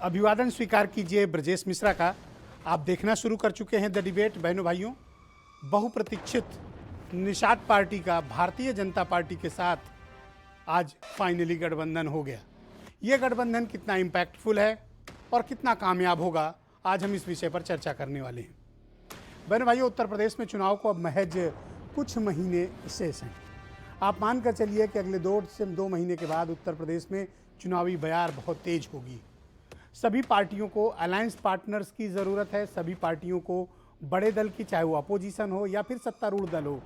अभिवादन स्वीकार कीजिए ब्रजेश मिश्रा का। आप देखना शुरू कर चुके हैं द डिबेट। बहनों भाइयों, बहुप्रतीक्षित निषाद पार्टी का भारतीय जनता पार्टी के साथ आज फाइनली गठबंधन हो गया। ये गठबंधन कितना इम्पैक्टफुल है और कितना कामयाब होगा, आज हम इस विषय पर चर्चा करने वाले हैं। बहनों भाइयों, उत्तर प्रदेश में चुनाव को अब महज कुछ महीने शेष हैं। आप मानकर चलिए कि अगले 2 से 2 महीने के बाद उत्तर प्रदेश में चुनावी बयार बहुत तेज होगी। सभी पार्टियों को अलायंस पार्टनर्स की ज़रूरत है। सभी पार्टियों को बड़े दल की, चाहे वो अपोजिशन हो या फिर सत्तारूढ़ दल हो,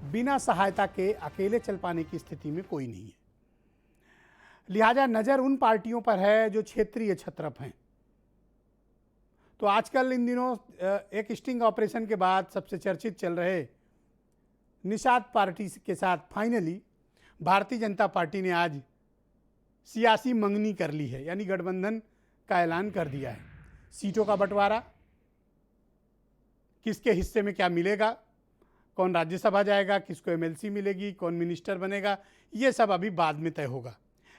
बिना सहायता के अकेले चल पाने की स्थिति में कोई नहीं है। लिहाजा नज़र उन पार्टियों पर है जो क्षेत्रीय छत्रप हैं। तो आजकल इन दिनों एक स्टिंग ऑपरेशन के बाद सबसे चर्चित चल रहे निषाद पार्टी के साथ फाइनली भारतीय जनता पार्टी ने आज सियासी मंगनी कर ली है, यानी गठबंधन का ऐलान कर दिया है। सीटों का बंटवारा, किसके हिस्से में क्या मिलेगा, कौन राज्यसभा जाएगा, किसको एमएलसी मिलेगी, कौन मिनिस्टर बनेगा, ये सब अभी बाद में तय होगा।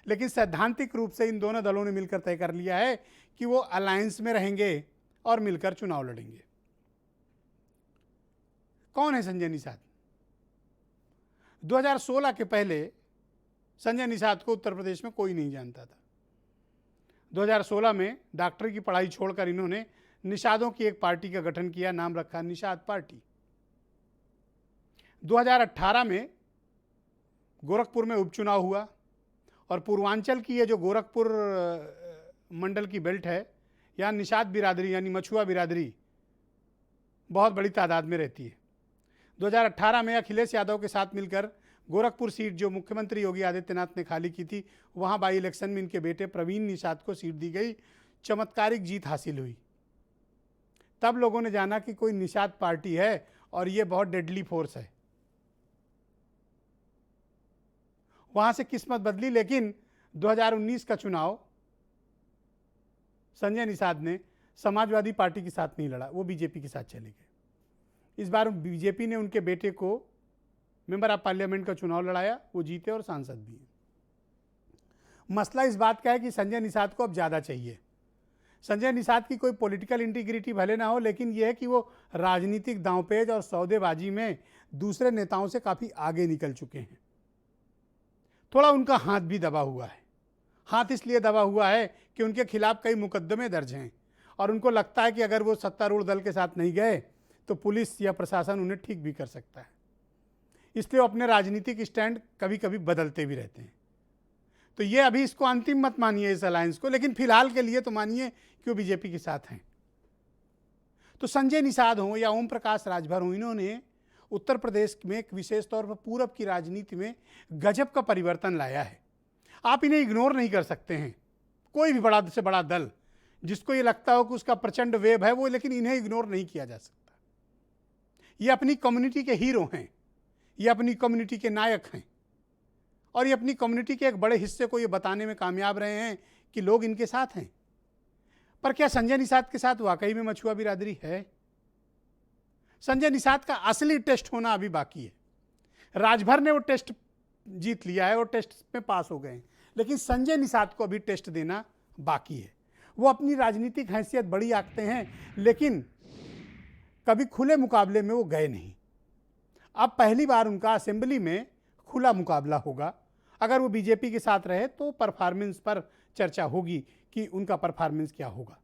लेकिन सैद्धांतिक रूप से इन दोनों दलों ने मिलकर तय कर लिया है कि वो अलायंस में रहेंगे और मिलकर चुनाव लड़ेंगे। कौन है संजय निषाद? 2016 के पहले संजय निषाद को उत्तर प्रदेश में कोई नहीं जानता था। 2016 में डॉक्टरी की पढ़ाई छोड़कर इन्होंने निषादों की एक पार्टी का गठन किया, नाम रखा निषाद पार्टी। 2018 में गोरखपुर में उपचुनाव हुआ और पूर्वांचल की ये जो गोरखपुर मंडल की बेल्ट है, यहाँ निषाद बिरादरी यानी मछुआ बिरादरी बहुत बड़ी तादाद में रहती है। 2018 में अखिलेश यादव के साथ मिलकर गोरखपुर सीट जो मुख्यमंत्री योगी आदित्यनाथ ने खाली की थी, वहाँ बाई इलेक्शन में इनके बेटे प्रवीण निषाद को सीट दी गई। चमत्कारिक जीत हासिल हुई। तब लोगों ने जाना कि कोई निषाद पार्टी है और ये बहुत डेडली फोर्स है। वहाँ से किस्मत बदली, लेकिन 2019 का चुनाव संजय निषाद ने समाजवादी पार्टी के साथ नहीं लड़ा, वो बीजेपी के साथ चले गए। इस बार बीजेपी ने उनके बेटे को मेंबर ऑफ पार्लियामेंट का चुनाव लड़ाया, वो जीते और सांसद भी हैं। मसला इस बात का है कि संजय निषाद को अब ज़्यादा चाहिए। संजय निषाद की कोई पॉलिटिकल इंटीग्रिटी भले ना हो, लेकिन यह है कि वो राजनीतिक दांवपेच और सौदेबाजी में दूसरे नेताओं से काफ़ी आगे निकल चुके हैं। थोड़ा उनका हाथ भी दबा हुआ है। हाथ इसलिए दबा हुआ है कि उनके खिलाफ कई मुकदमे दर्ज हैं और उनको लगता है कि अगर वो सत्तारूढ़ दल के साथ नहीं गए तो पुलिस या प्रशासन उन्हें ठीक भी कर सकता है। इसलिए वो अपने राजनीतिक स्टैंड कभी कभी बदलते भी रहते हैं। तो ये अभी इसको अंतिम मत मानिए इस अलायंस को, लेकिन फिलहाल के लिए तो मानिए कि वो बीजेपी के साथ हैं। तो संजय निषाद हों या ओम प्रकाश राजभर हों, इन्होंने उत्तर प्रदेश में एक विशेष तौर पर पूरब की राजनीति में गजब का परिवर्तन लाया है। आप इन्हें इग्नोर नहीं कर सकते हैं। कोई भी बड़ा से बड़ा दल जिसको ये लगता हो कि उसका प्रचंड वेब है वो, लेकिन इन्हें इग्नोर नहीं किया जा सकता। ये अपनी कम्युनिटी के हीरो हैं, ये अपनी कम्युनिटी के नायक हैं और ये अपनी कम्युनिटी के एक बड़े हिस्से को ये बताने में कामयाब रहे हैं कि लोग इनके साथ हैं। पर क्या संजय निषाद के साथ वाकई में मछुआ बिरादरी है? संजय निषाद का असली टेस्ट होना अभी बाकी है। राजभर ने वो टेस्ट जीत लिया है और टेस्ट में पास हो गए हैं, लेकिन संजय निषाद को अभी टेस्ट देना बाकी है। वो अपनी राजनीतिक हैसियत बड़ी आंकते हैं, लेकिन कभी खुले मुकाबले में वो गए नहीं। अब पहली बार उनका असेंबली में खुला मुकाबला होगा। अगर वो बीजेपी के साथ रहे तो परफॉर्मेंस पर चर्चा होगी कि उनका परफॉर्मेंस क्या होगा।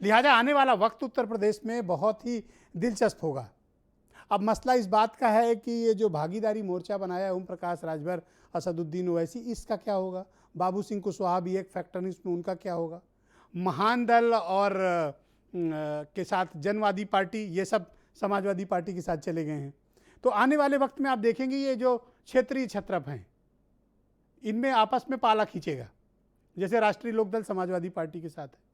लिहाजा आने वाला वक्त उत्तर प्रदेश में बहुत ही दिलचस्प होगा। अब मसला इस बात का है कि ये जो भागीदारी मोर्चा बनाया है ओम प्रकाश राजभर, असदुद्दीन ओवैसी, इसका क्या होगा? बाबू सिंह कुशवाहा भी एक फैक्टर है इसमें, उनका क्या होगा? महान दल और के साथ जनवादी पार्टी, ये सब समाजवादी पार्टी के साथ चले गए हैं। तो आने वाले वक्त में आप देखेंगे ये जो क्षेत्रीय छत्रप हैं, इनमें आपस में पाला खींचेगा, जैसे राष्ट्रीय लोकदल समाजवादी पार्टी के साथ है।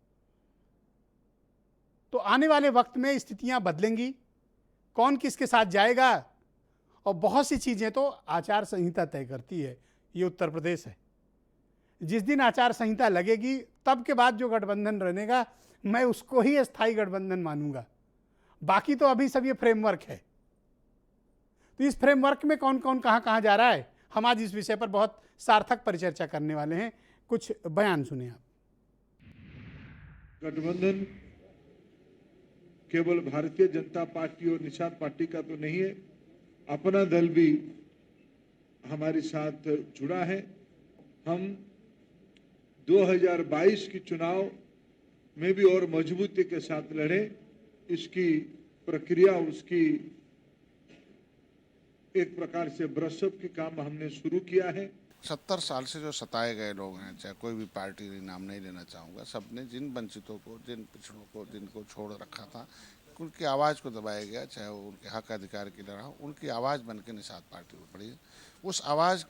तो आने वाले वक्त में स्थितियां बदलेंगी, कौन किसके साथ जाएगा, और बहुत सी चीज़ें तो आचार संहिता तय करती है। ये उत्तर प्रदेश है। जिस दिन आचार संहिता लगेगी तब के बाद जो गठबंधन रहेगा, मैं उसको ही स्थायी गठबंधन मानूंगा। बाकी तो अभी सब ये फ्रेमवर्क है। तो इस फ्रेमवर्क में कौन कौन कहाँ कहाँ जा रहा है, हम आज इस विषय पर बहुत सार्थक परिचर्चा करने वाले हैं। कुछ बयान सुने आप। गठबंधन केवल भारतीय जनता पार्टी और निषाद पार्टी का तो नहीं है, अपना दल भी हमारे साथ जुड़ा है। हम 2022 की चुनाव में भी और मजबूती के साथ लड़े, इसकी प्रक्रिया, उसकी एक प्रकार से ब्रशअप की काम हमने शुरू किया है। 70 साल से जो सताए गए लोग हैं, चाहे कोई भी पार्टी नाम नहीं लेना चाहूँगा, सबने जिन वंचितों को, जिन पिछड़ों को, जिनको छोड़ रखा था, उनकी आवाज़ को दबाया गया, चाहे वो उनके हक अधिकार की लड़ा हो, उनकी आवाज़ बन के निषाद पार्टी उभरी। उस आवाज़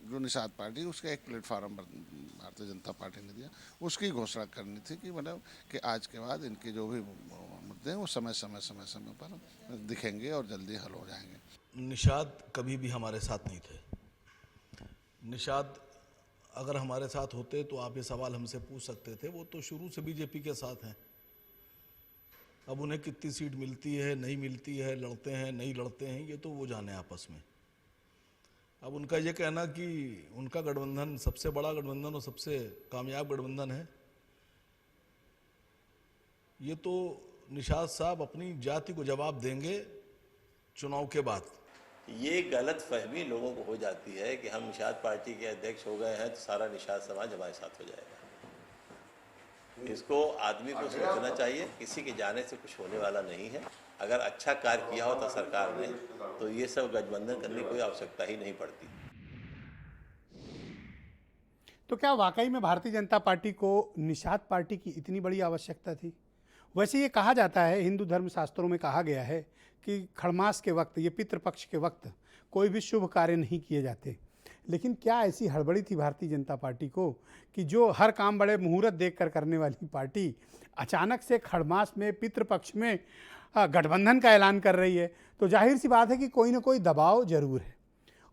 जो निषाद पार्टी, उसका एक प्लेटफार्म भारतीय जनता पार्टी ने दिया, उसकी घोषणा करनी थी कि मतलब कि आज के बाद इनके जो भी मुद्दे हैं वो समय समय पर दिखेंगे और जल्दी हल हो जाएंगे। निषाद कभी भी हमारे साथ नहीं थे। निषाद अगर हमारे साथ होते तो आप ये सवाल हमसे पूछ सकते थे। वो तो शुरू से बीजेपी के साथ हैं। अब उन्हें कितनी सीट मिलती है, नहीं मिलती है, लड़ते हैं नहीं लड़ते हैं, ये तो वो जाने आपस में। अब उनका ये कहना कि उनका गठबंधन सबसे बड़ा गठबंधन और सबसे कामयाब गठबंधन है, ये तो निषाद साहब अपनी जाति को जवाब देंगे चुनाव के बाद। ये गलत फहमी लोगों को हो जाती है कि हम निषाद पार्टी के अध्यक्ष हो गए हैं तो सारा निषाद समाज हमारे साथ हो जाएगा। इसको आदमी को सोचना चाहिए, किसी के जाने से कुछ होने वाला नहीं है। अगर अच्छा कार्य किया होता सरकार ने तो ये सब गठबंधन करने की कोई आवश्यकता ही नहीं पड़ती। तो क्या वाकई में भारतीय जनता पार्टी को निषाद पार्टी की इतनी बड़ी आवश्यकता थी? वैसे ये कहा जाता है, हिंदू धर्म शास्त्रों में कहा गया है कि खड़मास के वक्त, ये पितृपक्ष के वक्त कोई भी शुभ कार्य नहीं किए जाते। लेकिन क्या ऐसी हड़बड़ी थी भारतीय जनता पार्टी को कि जो हर काम बड़े मुहूर्त देखकर करने वाली पार्टी अचानक से खड़मास में, पितृपक्ष में गठबंधन का ऐलान कर रही है? तो जाहिर सी बात है कि कोई ना कोई दबाव जरूर है।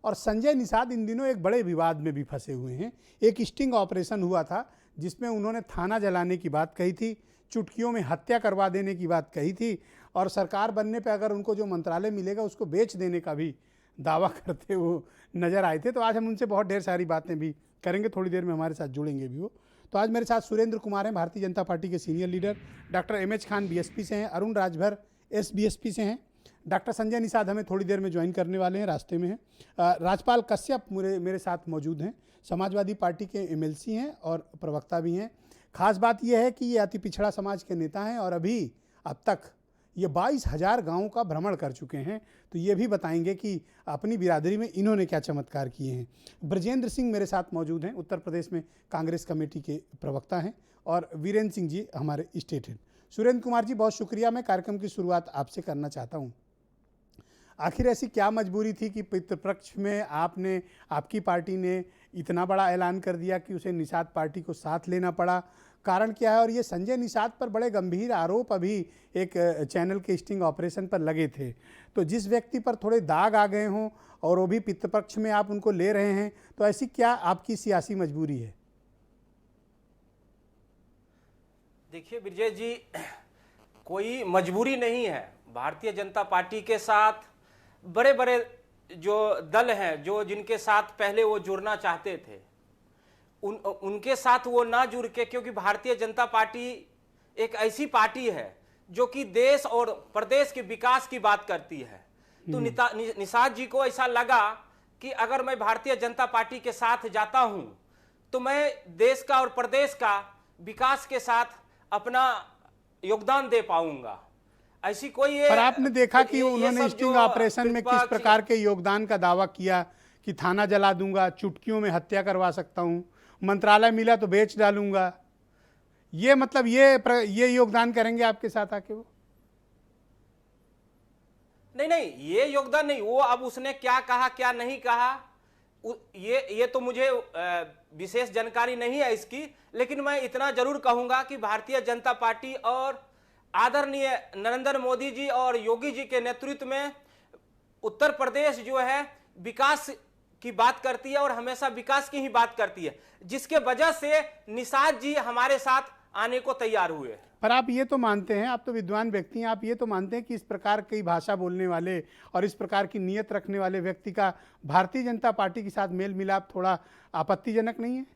और संजय निषाद इन दिनों एक बड़े विवाद में भी फंसे हुए हैं। एक स्टिंग ऑपरेशन हुआ था जिसमें उन्होंने थाना जलाने की बात कही थी, चुटकियों में हत्या करवा देने की बात कही थी, और सरकार बनने पर अगर उनको जो मंत्रालय मिलेगा उसको बेच देने का भी दावा करते वो नज़र आए थे। तो आज हम उनसे बहुत ढेर सारी बातें भी करेंगे, थोड़ी देर में हमारे साथ जुड़ेंगे भी वो। तो आज मेरे साथ सुरेंद्र कुमार हैं, भारतीय जनता पार्टी के senior leader. Doctor M H Khan BSP से हैं, अरुण राजभर एसबीएसपी से हैं। डॉक्टर संजय निषाद हमें थोड़ी देर में ज्वाइन करने वाले हैं, रास्ते में हैं। राजपाल कश्यप मेरे साथ मौजूद हैं, समाजवादी पार्टी के एमएलसी हैं और प्रवक्ता भी हैं। खास बात यह है कि ये अति पिछड़ा समाज के नेता हैं और अभी अब तक ये 22,000 गाँवों का भ्रमण कर चुके हैं। तो ये भी बताएंगे कि अपनी बिरादरी में इन्होंने क्या चमत्कार किए हैं। ब्रजेंद्र सिंह मेरे साथ मौजूद हैं, उत्तर प्रदेश में कांग्रेस कमेटी के प्रवक्ता हैं, और वीरेंद्र सिंह जी हमारे स्टेट हेड। सुरेंद्र कुमार जी, बहुत शुक्रिया। मैं कार्यक्रम की शुरुआत आपसे करना चाहता हूँ। आखिर ऐसी क्या मजबूरी थी कि पितृपक्ष में आपकी पार्टी ने इतना बड़ा ऐलान कर दिया कि उसे निषाद पार्टी को साथ लेना पड़ा? कारण क्या है? और ये संजय निषाद पर बड़े गंभीर आरोप अभी एक चैनल के स्टिंग ऑपरेशन पर लगे थे। तो जिस व्यक्ति पर थोड़े दाग आ गए हों और वो भी पितृपक्ष में आप उनको ले रहे हैं, तो ऐसी क्या आपकी सियासी मजबूरी है? देखिए विजय जी, कोई मजबूरी नहीं है। भारतीय जनता पार्टी के साथ बड़े बड़े जो दल हैं, जो जिनके साथ पहले वो जुड़ना चाहते थे, उनके साथ वो ना जुड़ के, क्योंकि भारतीय जनता पार्टी एक ऐसी पार्टी है जो कि देश और प्रदेश के विकास की बात करती है। तो निषाद जी को ऐसा लगा कि अगर मैं भारतीय जनता पार्टी के साथ जाता हूं तो मैं देश का और प्रदेश का विकास के साथ अपना योगदान दे पाऊंगा। ऐसी कोई पर आपने देखा कि उन्होंने स्टिंग ऑपरेशन में किस प्रकार के योगदान का दावा किया कि थाना जला दूंगा, चुटकियों में हत्या करवा सकता हूं, मंत्रालय मिला तो बेच डालूंगा। ये मतलब ये योगदान करेंगे आपके साथ आके वो? नहीं, ये योगदान नहीं। वो अब उसने क्या कहा क्या नहीं कहा, ये तो मुझे विशेष जानकारी नहीं है इसकी। लेकिन मैं इतना जरूर कहूंगा कि भारतीय जनता पार्टी और आदरणीय नरेंद्र मोदी जी और योगी जी के नेतृत्व में उत्तर प्रदेश जो है विकास की बात करती है और हमेशा विकास की ही बात करती है, जिसके वजह से निषाद जी हमारे साथ आने को तैयार हुए। पर आप ये तो मानते हैं, आप तो विद्वान व्यक्ति हैं, आप ये तो मानते हैं कि इस प्रकार की भाषा बोलने वाले और इस प्रकार की नीयत रखने वाले व्यक्ति का भारतीय जनता पार्टी के साथ मेल मिलाप थोड़ा आपत्तिजनक नहीं है?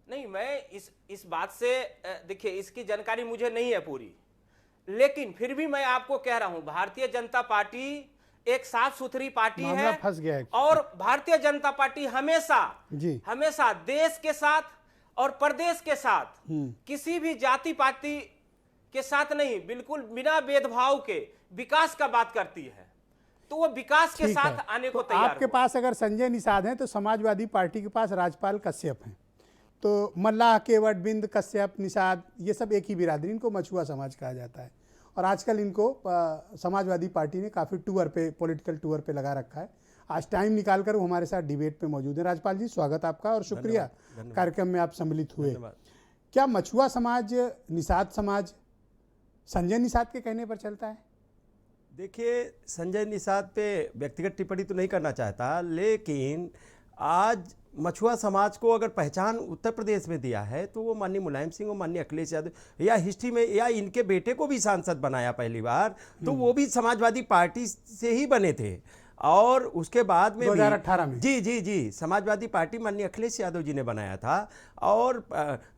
नहीं, मैं इस बात से देखिए, इसकी जानकारी मुझे नहीं है पूरी, लेकिन फिर भी मैं आपको कह रहा हूं भारतीय जनता पार्टी एक साफ सुथरी पार्टी मामला है फंस गया है। और भारतीय जनता पार्टी हमेशा जी। हमेशा देश के साथ और प्रदेश के साथ किसी भी जाति पाति के साथ नहीं, बिल्कुल बिना भेदभाव के विकास का बात करती है, तो वो विकास के ठीक साथ है। आने को तो तैयार आपके हो। पास अगर संजय निषाद हैं तो समाजवादी पार्टी के पास राजपाल कश्यप हैं, तो मल्लाह, केवट, बिंद, कश्यप, निषाद, ये सब एक ही बिरादरी, इनको मछुआ समाज कहा जाता है। और आजकल इनको समाजवादी पार्टी ने काफ़ी टूर पे, पॉलिटिकल टूर पे लगा रखा है। आज टाइम निकाल कर वो हमारे साथ डिबेट पे मौजूद हैं। राजपाल जी, स्वागत आपका और शुक्रिया कार्यक्रम में आप सम्मिलित हुए। क्या मछुआ समाज, निषाद समाज संजय निषाद के कहने पर चलता है? देखिए, संजय निषाद पे व्यक्तिगत टिप्पणी तो नहीं करना चाहता, लेकिन आज मछुआ समाज को अगर पहचान उत्तर प्रदेश में दिया है तो वो माननीय मुलायम सिंह और माननीय अखिलेश यादव या हिस्ट्री में, या इनके बेटे को भी सांसद बनाया पहली बार, तो वो भी समाजवादी पार्टी से ही बने थे। और उसके बाद में 2018 में जी समाजवादी पार्टी माननीय अखिलेश यादव जी ने बनाया था। और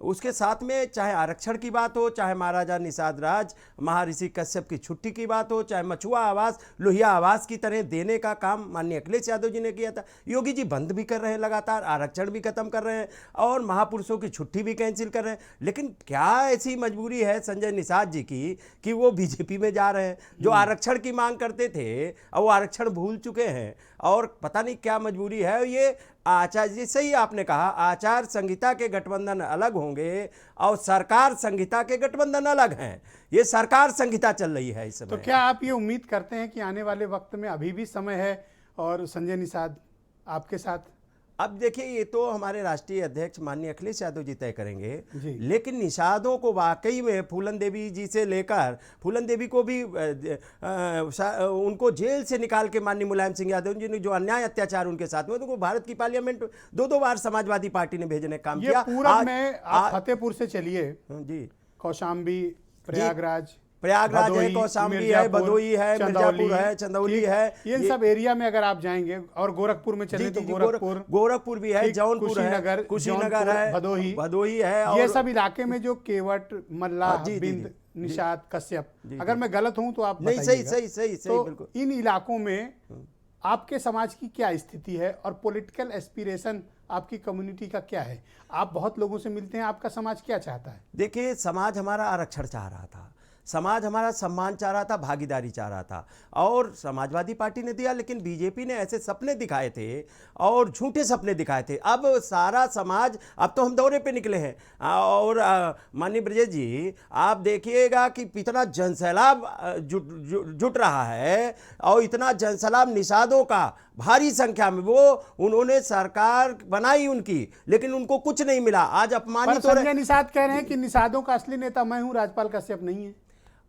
उसके साथ में चाहे आरक्षण की बात हो, चाहे महाराजा निषाद राज, महर्षि कश्यप की छुट्टी की बात हो, चाहे मछुआ आवास, लोहिया आवास की तरह देने का काम माननीय अखिलेश यादव जी ने किया था। योगी जी बंद भी कर रहे हैं लगातार, आरक्षण भी खत्म कर रहे हैं और महापुरुषों की छुट्टी भी कैंसिल कर रहे हैं। लेकिन क्या ऐसी मजबूरी है संजय निषाद जी की कि वो बीजेपी में जा रहे हैं? जो आरक्षण की मांग करते थे और वो आरक्षण भूल चुके हैं, और पता नहीं क्या मजबूरी है। ये आचार, जैसे ही आपने कहा, आचार संहिता के गठबंधन अलग होंगे और सरकार संहिता के गठबंधन अलग हैं। ये सरकार संहिता चल रही है इस समय। तो क्या आप ये उम्मीद करते हैं कि आने वाले वक्त में अभी भी समय है और संजय निषाद आपके साथ? अब देखिए, ये तो हमारे राष्ट्रीय अध्यक्ष माननीय अखिलेश यादव जी तय करेंगे, जी। लेकिन निषादों को वाकई में फूलन देवी जी से लेकर, फूलन देवी को भी उनको जेल से निकाल के माननीय मुलायम सिंह यादव जी ने जो अन्याय अत्याचार उनके साथ में, तो पार्लियामेंट पार्लियामेंट दो बार समाजवादी पार्टी ने भेजने का काम ये किया। पूरब में आप फतेहपुर से चलिए, जी, कौशाम्बी, प्रयागराज है, कौशाम्बी है, भदोई है, मिर्जापुर है, चंदौली है, ये सब एरिया में अगर आप जाएंगे, और गोरखपुर में चले तो गोरखपुर भी है, जौनपुर है, कुशीनगर है, भदोई है, ये सब इलाके में जो केवट, मल्लाह, बिंद, निषाद, कश्यप, अगर मैं गलत हूं तो आप बताइएगा। नहीं, सही तो बिल्कुल। इन इलाकों में आपके समाज की क्या स्थिति है और पॉलिटिकल एस्पिरेशन आपकी कम्युनिटी का क्या है? आप बहुत लोगों से मिलते हैं, आपका समाज क्या चाहता है? देखिए, समाज हमारा आरक्षण चाह रहा था, समाज हमारा सम्मान चाह रहा था, भागीदारी चाह रहा था, और समाजवादी पार्टी ने दिया। लेकिन बीजेपी ने ऐसे सपने दिखाए थे और झूठे सपने दिखाए थे। अब सारा समाज, अब तो हम दौरे पे निकले हैं, और माननीय ब्रजेश जी, आप देखिएगा कि इतना जनसैलाब जुट रहा है, और इतना जनसैलाब निषादों का भारी संख्या में। वो उन्होंने सरकार बनाई उनकी, लेकिन उनको कुछ नहीं मिला। आज अपमानित हो रहे। संजय निषाद कह रहे हैं कि निषादों का असली नेता मैं हूं, राजपाल कश्यप नहीं है।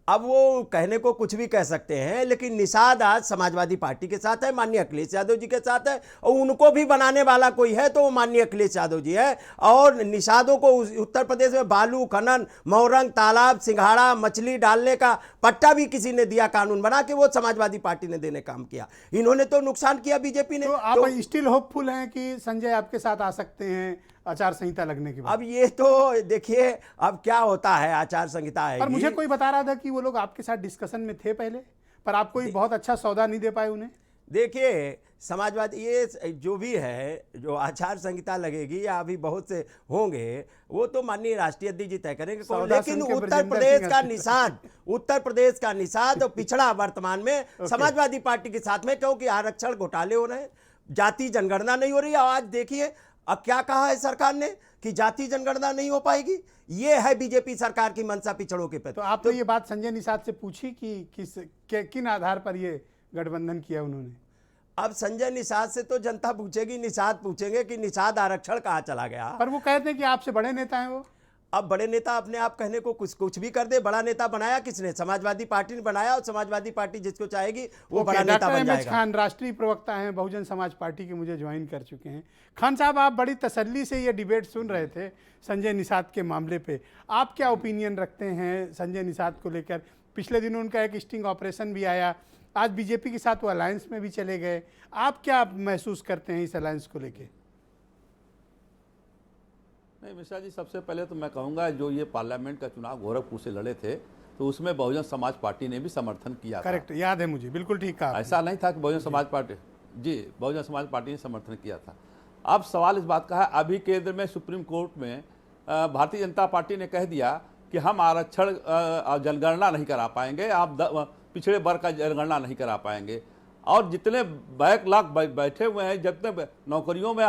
अब वो कहने को कुछ भी कह सकते हैं, लेकिन निषाद आज समाजवादी पार्टी के साथ है, माननीय अखिलेश यादव जी के साथ है, और उनको भी बनाने वाला कोई है तो वो माननीय अखिलेश यादव जी है। और निषादों को उत्तर प्रदेश में बालू खनन, मोरंग, तालाब, सिंघाड़ा, मछली डालने का पट्टा भी किसी ने दिया, कानून बना के, वो समाजवादी पार्टी ने देने काम किया। इन्होंने तो नुकसान किया बीजेपी ने। तो आप स्टिल होपफुल हैं कि संजय आपके साथ आ सकते हैं आचार संहिता लगने के बाद? अब ये तो देखिए, अब क्या होता है, आचार संहिता है। पर मुझे कोई बता रहा था कि वो लोग आपके साथ डिस्कशन में थे पहले, पर आप कोई बहुत अच्छा सौदा नहीं दे पाए उन्हें। देखिए, समाजवादी, ये जो भी है, जो आचार संहिता लगेगी या अभी बहुत से होंगे, वो तो माननीय राष्ट्रीय अध्यक्ष जी तय करेंगे। लेकिन उत्तर प्रदेश का निषाद और पिछड़ा वर्तमान में समाजवादी पार्टी के साथ में, क्योंकि आरक्षण घोटाले हो रहे हैं, जाति जनगणना नहीं हो रही है। आज देखिए, अब क्या कहा है सरकार ने कि जाति जनगणना नहीं हो पाएगी। ये है बीजेपी सरकार की मंशा पिछड़ों के प्रति। तो आपने ये बात संजय निषाद से पूछी कि किन आधार पर ये गठबंधन किया उन्होंने? अब संजय निषाद से तो जनता पूछेगी, निषाद पूछेंगे कि निषाद आरक्षण कहाँ चला गया। पर वो कहते हैं कि आपसे बड़े नेता हैं वो। अब बड़े नेता अपने आप कहने को कुछ भी कर दे। बड़ा नेता बनाया किसने? समाजवादी पार्टी ने बनाया, और समाजवादी पार्टी जिसको चाहेगी वो बड़ा नेता बन जाएगा। खान राष्ट्रीय प्रवक्ता हैं बहुजन समाज पार्टी के, मुझे ज्वाइन कर चुके हैं। खान साहब, आप बड़ी तसल्ली से ये डिबेट सुन रहे थे संजय निषाद के मामले पे, आप क्या ओपिनियन रखते हैं संजय निषाद को लेकर? पिछले दिनों उनका एक स्टिंग ऑपरेशन भी आया, आज बीजेपी के साथ वो अलायंस में भी चले गए। आप क्या महसूस करते हैं इस अलायंस को लेकर? नहीं मिश्रा जी, सबसे पहले तो मैं कहूँगा जो ये पार्लियामेंट का चुनाव गोरखपुर से लड़े थे तो उसमें बहुजन समाज पार्टी ने भी समर्थन किया था। करेक्ट, याद है मुझे, बिल्कुल ठीक कहा आपने। ऐसा नहीं था कि बहुजन समाज पार्टी, जी बहुजन समाज पार्टी ने समर्थन किया था। अब सवाल इस बात का है, अभी केंद्र में सुप्रीम कोर्ट में भारतीय जनता पार्टी ने कह दिया कि हम आरक्षण जनगणना नहीं करा पाएंगे, आप पिछड़े वर्ग का जनगणना नहीं करा पाएंगे, और जितने बैकलॉग बैठे हुए हैं, जितने नौकरियों में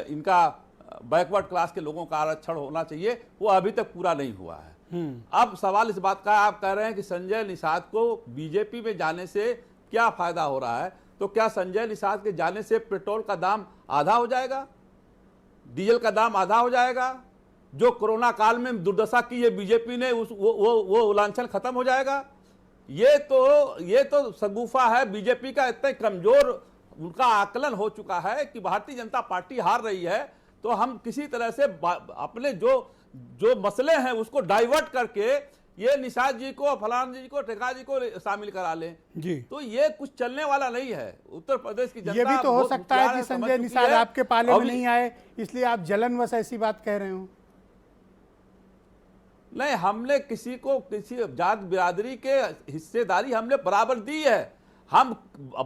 इनका बैकवर्ड क्लास के लोगों का आरक्षण होना चाहिए, वो अभी तक पूरा नहीं हुआ है। अब सवाल इस बात का, आप कह रहे हैं कि संजय निषाद को बीजेपी में जाने से क्या फायदा हो रहा है, तो क्या संजय निषाद के जाने से पेट्रोल का दाम आधा हो जाएगा, डीजल का दाम आधा हो जाएगा, जो कोरोना काल में दुर्दशा की है बीजेपी ने वो लांछन खत्म हो जाएगा? ये तो शगुफा है बीजेपी का, इतना कमजोर उनका आकलन हो चुका है कि भारतीय जनता पार्टी हार रही है तो हम किसी तरह से अपने जो मसले हैं उसको डाइवर्ट करके ये निषाद जी को, फलान जी को, टेका जी को शामिल करा लें जी, तो ये कुछ चलने वाला नहीं है। उत्तर प्रदेश की जनता, ये भी तो हो सकता है कि संजय निषाद आपके पाले में नहीं आए इसलिए आप जलनवश ऐसी बात कह रहे हो। नहीं, हमने किसी को किसी जात बिरादरी के हिस्सेदारी हमने बराबर दी है। हम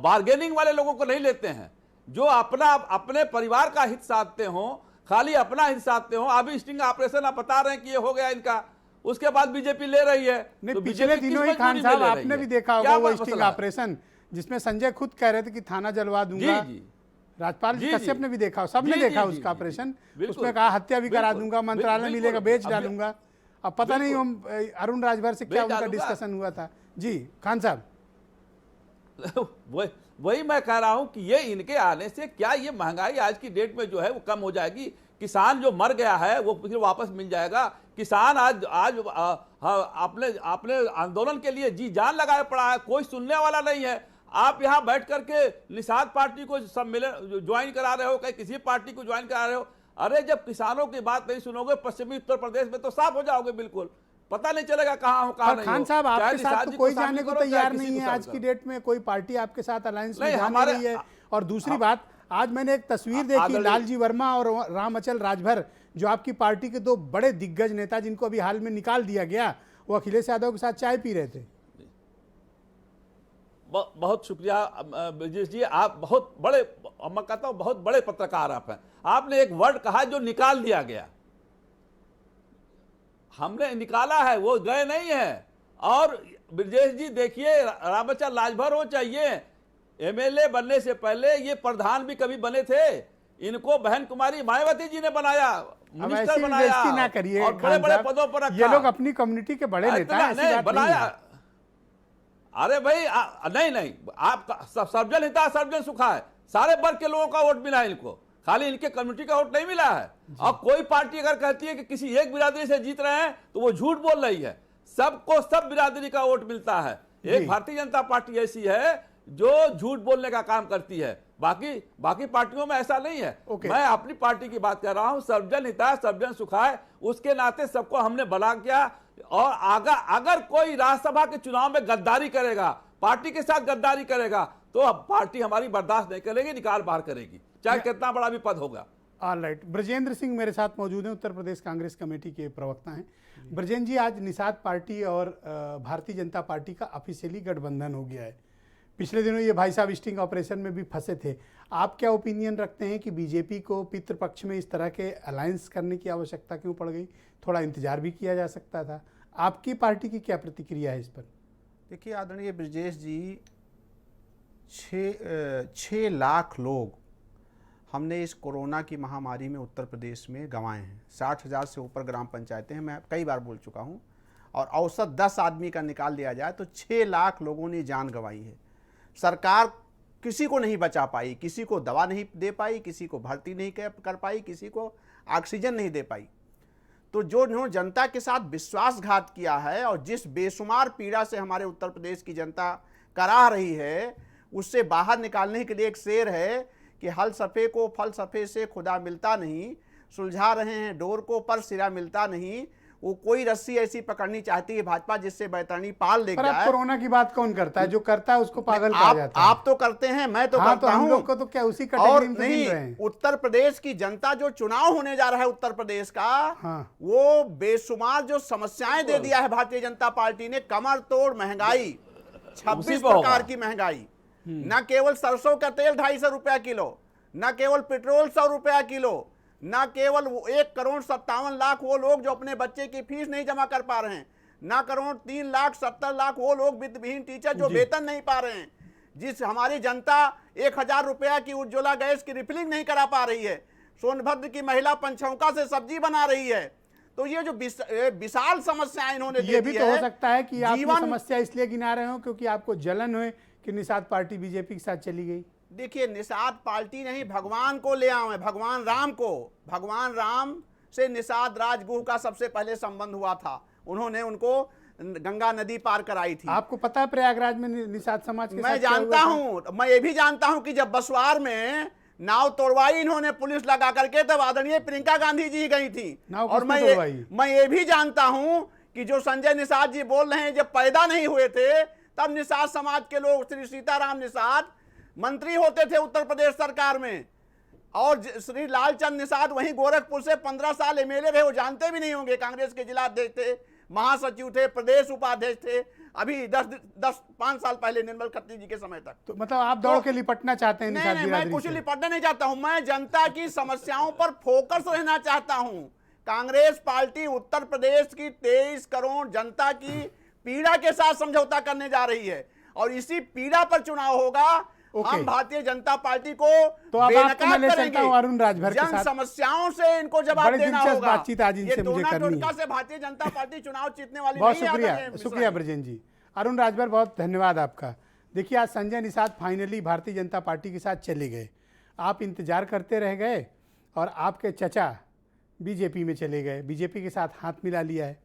बार्गेनिंग वाले लोगों को नहीं लेते हैं, जो अपने परिवार का हित साधते हो, खाली अपना हित साधते हो। अभी स्टिंग ऑपरेशन आप बता रहे हैं कि ये हो गया इनका, उसके बाद बीजेपी ले रही है। तो पिछले दिनों ही खान साहब आपने भी देखा होगा वो स्टिंग ऑपरेशन, जिसमें संजय खुद कह रहे थे कि थाना जलवा दूंगा। राजपाल जी कश्यप ने भी देखा, सबने देखा उसका ऑपरेशन, उसमें कहा हत्या भी करा दूंगा, मंत्रालय मिलेगा बेच डालूंगा। अब पता नहीं हम अरुण राजभर से क्या उनका डिस्कशन हुआ था। जी खान साहब, वही मैं कह रहा हूं कि ये इनके आने से क्या ये महंगाई आज की डेट में जो है वो कम हो जाएगी? किसान जो मर गया है वो फिर वापस मिल जाएगा। किसान आज अपने आंदोलन के लिए जी जान लगाए पड़ा है, कोई सुनने वाला नहीं है। आप यहाँ बैठ करके निषाद पार्टी को सम्मेलन ज्वाइन करा रहे हो, कहीं किसी पार्टी को ज्वाइन करा रहे हो। अरे जब किसानों की बात नहीं सुनोगे पश्चिमी उत्तर प्रदेश में तो साफ हो जाओगे, बिल्कुल पता नहीं चलेगा कहाँ हो कहाँ नहीं। खान साहब आपके साथ तो कोई जाने को तैयार नहीं है आज की डेट में, कोई पार्टी आपके साथ अलायंस में जाने रही है। और दूसरी बात, आज मैंने एक तस्वीर देखी, लालजी वर्मा और राम अचल राजभर, जो आपकी पार्टी के दो बड़े दिग्गज नेता जिनको अभी हाल में निकाल दिया गया, वो अखिलेश यादव के साथ चाय पी रहे थे। बहुत शुक्रिया ब्रजेश जी, आप बहुत बड़े, मैं कहता हूं बहुत बड़े पत्रकार आप हैं। आपने एक वर्ड कहा जो निकाल दिया गया, हमने निकाला है, वो गए नहीं है। और ब्रजेश जी देखिए, रामचंद्र राजभर हो चाहिए, एमएलए बनने से पहले ये प्रधान भी कभी बने थे। इनको बहन कुमारी मायावती जी ने बनाया, मिनिस्टर बनाया, ना करिए, और बड़े बड़े पदों पर रखा। ये लोग अपनी कम्युनिटी के बड़े नेता हैं, ऐसी बात बनाया। नहीं है। अरे भाई नहीं, आपका सर्वजन हिता सर्वजन सुखा है, सारे वर्ग के लोगों का वोट मिला है इनको, खाली इनके कम्युनिटी का वोट नहीं मिला है। और कोई पार्टी अगर कहती है कि किसी एक बिरादरी से जीत रहे हैं तो वो झूठ बोल रही है। सबको सब बिरादरी का वोट मिलता है। एक भारतीय जनता पार्टी ऐसी है जो झूठ बोलने का काम करती है, बाकी पार्टियों में ऐसा नहीं है। मैं अपनी पार्टी की बात कर रहा हूं, सर्वजन हिताय सर्वजन सुखाय, उसके नाते सबको हमने बना किया। और अगर कोई राज्यसभा के चुनाव में गद्दारी करेगा, पार्टी के साथ गद्दारी करेगा, तो पार्टी हमारी बर्दाश्त नहीं करेगी, निकाल बाहर करेगी, चाहे कितना बड़ा भी पद होगा। ऑलराइट, ब्रजेंद्र सिंह मेरे साथ मौजूद हैं, उत्तर प्रदेश कांग्रेस कमेटी के प्रवक्ता हैं। ब्रजेंद्र जी, आज निषाद पार्टी और भारतीय जनता पार्टी का ऑफिशियली गठबंधन हो गया है। पिछले दिनों ये भाई साहब स्टिंग ऑपरेशन में भी फंसे थे। आप क्या ओपिनियन रखते हैं कि बीजेपी को पितृपक्ष में इस तरह के अलायंस करने की आवश्यकता क्यों पड़ गई? थोड़ा इंतजार भी किया जा सकता था। आपकी पार्टी की क्या प्रतिक्रिया है इस पर? देखिए आदरणीय ब्रजेश जी, 6 लाख लोग हमने इस कोरोना की महामारी में उत्तर प्रदेश में गंवाए हैं। 60,000 से ऊपर ग्राम पंचायतें हैं, मैं कई बार बोल चुका हूं। और औसत 10 आदमी का निकाल दिया जाए तो 6 लाख लोगों ने जान गंवाई है। सरकार किसी को नहीं बचा पाई, किसी को दवा नहीं दे पाई, किसी को भर्ती नहीं कर पाई, किसी को ऑक्सीजन नहीं दे पाई। तो जो जनता के साथ विश्वासघात किया है और जिस बेशुमार पीड़ा से हमारे उत्तर प्रदेश की जनता करा रही है, उससे बाहर निकालने के लिए एक शेर है कि हल सफ़े को फल सफ़े से खुदा मिलता नहीं, सुलझा रहे हैं डोर को पर सिरा मिलता नहीं। वो कोई रस्सी ऐसी पकड़नी चाहती है भाजपा जिससे बैतरणी पाल ले पर अब जाए। कोरोना की बात कौन करता है? जो करता है उसको पागल कहा जाता है। आप तो करते हैं, मैं तो हाँ, करता तो हम हूं। लोग को तो क्या उसी और कैटेगरी में तो गिन नहीं, रहे हैं। उत्तर प्रदेश की जनता जो चुनाव होने जा रहा है उत्तर प्रदेश का, हाँ। वो बेशुमार जो समस्याएं दे दिया है भारतीय जनता पार्टी ने। कमर तोड़ महंगाई, 26 प्रकार की महंगाई, न केवल सरसों का तेल 250 रुपया किलो, न केवल पेट्रोल 100 रुपया किलो, न केवल 1,57,00,000 वो लोग जो अपने बच्चे की फीस नहीं जमा कर पा रहे हैं, न करोड़ 3,70,00,000 वो लोग वित्तविहीन टीचर जो वेतन नहीं पा रहे हैं, जिस हमारी जनता 1,000 रुपया की उज्ज्वला गैस की रिफिलिंग नहीं करा पा रही है, सोनभद्र की महिला पंचौका से सब्जी बना रही है। तो ये जो विशाल समस्याएं इन्होंने ये भी तो हो सकता है कि आप ये जीवन समस्या इसलिए गिना रहे हो क्योंकि आपको जलन हुए कि निषाद पार्टी बीजेपी के साथ चली गई। देखिए, निषाद पार्टी नहीं, भगवान को ले आए, भगवान राम को। भगवान राम से निषाद राजगुरु का सबसे पहले संबंध हुआ था, उन्होंने उनको गंगा नदी पार कराई थी। आपको पता है प्रयागराज में निषाद समाज के साथ मैं क्या हुआ जानता था? हूं, मैं ये भी जानता हूं कि जब बसवार में नाव तोड़वाई इन्होंने पुलिस लगा करके, तब आदरणीय प्रियंका गांधी जी गई थी। नाव और किसने तोड़वाई? मैं ये भी जानता हूं कि जो संजय निषाद जी बोल रहे हैं, जब पैदा नहीं हुए थे तब निषाद समाज के लोग, श्री सीताराम निषाद मंत्री होते थे उत्तर प्रदेश सरकार में, और श्री लालचंद निषाद वहीं गोरखपुर से 15 साल एमएलए रहे। वो जानते भी नहीं होंगे, कांग्रेस के जिला अध्यक्ष थे, महासचिव थे, प्रदेश उपाध्यक्ष थे, अभी 5 साल पहले निर्मल खत्री जी के समय तक। तो मतलब आप दौड़ के लिपटना चाहते हैं नहीं निषाद नहीं, बिरादरी मैं कुछ से? लिपटना नहीं चाहता हूं, मैं जनता की समस्याओं पर फोकस रहना चाहता हूं। कांग्रेस पार्टी उत्तर प्रदेश की 23 करोड़ जनता की पीड़ा के साथ समझौता करने जा रही है, और इसी पीड़ा पर चुनाव होगा। हम भारतीय जनता पार्टी को तो अब आपको मैं ले चलता हूं अरुण राजभर के जन साथ। समस्याओं से इनको जवाब बड़ी देना दिलचस्प होगा। बातचीत आज इनसे मुझे करनी है। से भारतीय जनता पार्टी चुनाव जीतने वाली बहुत नहीं है। शुक्रिया ब्रजेन जी। अरुण राजभर, बहुत धन्यवाद आपका। देखिए, आज संजय निषाद फाइनली भारतीय जनता पार्टी के साथ चले गए। आप इंतजार करते रह गए और आपके चचा बीजेपी में चले गए, बीजेपी के साथ हाथ मिला लिया है।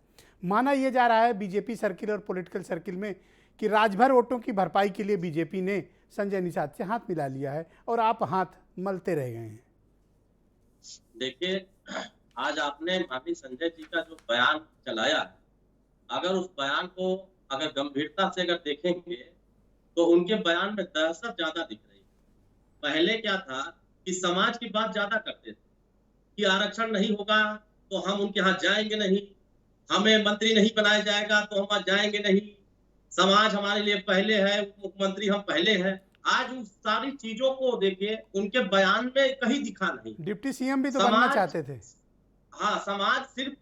माना यह जा रहा है बीजेपी सर्किल और पॉलिटिकल सर्किल में कि राजभर वोटों की भरपाई के लिए बीजेपी ने संजय निषाद से हाथ मिला लिया है और आप हाथ मलते रह गए हैं। देखिए, आज आपने माननीय संजय जी का जो बयान चलाया है, अगर उस बयान को अगर गंभीरता से अगर देखेंगे तो उनके बयान में दहशत ज्यादा दिख रही है। पहले क्या था कि समाज की बात ज्यादा करते थे कि आरक्षण नहीं होगा तो हम उनके यहाँ जाएंगे नहीं, हमें मंत्री नहीं बनाया जाएगा तो हम वहां जाएंगे नहीं, समाज हमारे लिए पहले है, मुख्यमंत्री हम पहले हैं। आज उन सारी चीजों को देखिए, उनके बयान में कहीं दिखा नहीं। डिप्टी सीएम भी तो बनना चाहते थे। हाँ, समाज सिर्फ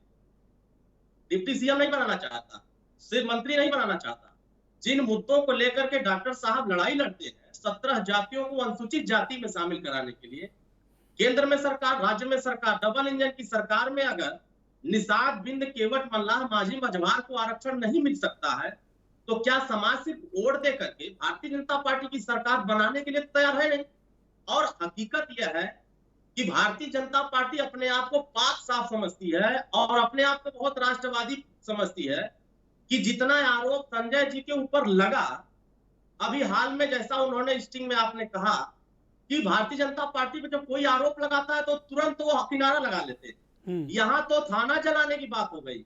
डिप्टी सीएम नहीं बनाना चाहता, सिर्फ मंत्री नहीं बनाना चाहता। जिन मुद्दों को लेकर के डॉक्टर साहब लड़ाई लड़ते हैं, 17 जातियों को अनुसूचित जाति में शामिल कराने के लिए, केंद्र में सरकार, राज्य में सरकार, डबल इंजन की सरकार में अगर निषाद, बिंद, केवट, मल्लाह, माझी, मझवार को आरक्षण नहीं मिल सकता है तो क्या समाज सिर्फ वोट दे करके भारतीय जनता पार्टी की सरकार बनाने के लिए तैयार है? नहीं। और हकीकत यह है कि भारतीय जनता पार्टी अपने आप को पाक साफ समझती है और अपने आप को बहुत राष्ट्रवादी समझती है कि जितना आरोप संजय जी के ऊपर लगा, अभी हाल में जैसा उन्होंने स्टिंग में आपने कहा कि भारतीय जनता पार्टी पे जब कोई आरोप लगाता है तो तुरंत वो किनारा लगा लेते हैं। यहाँ तो थाना जलाने की बात हो गई,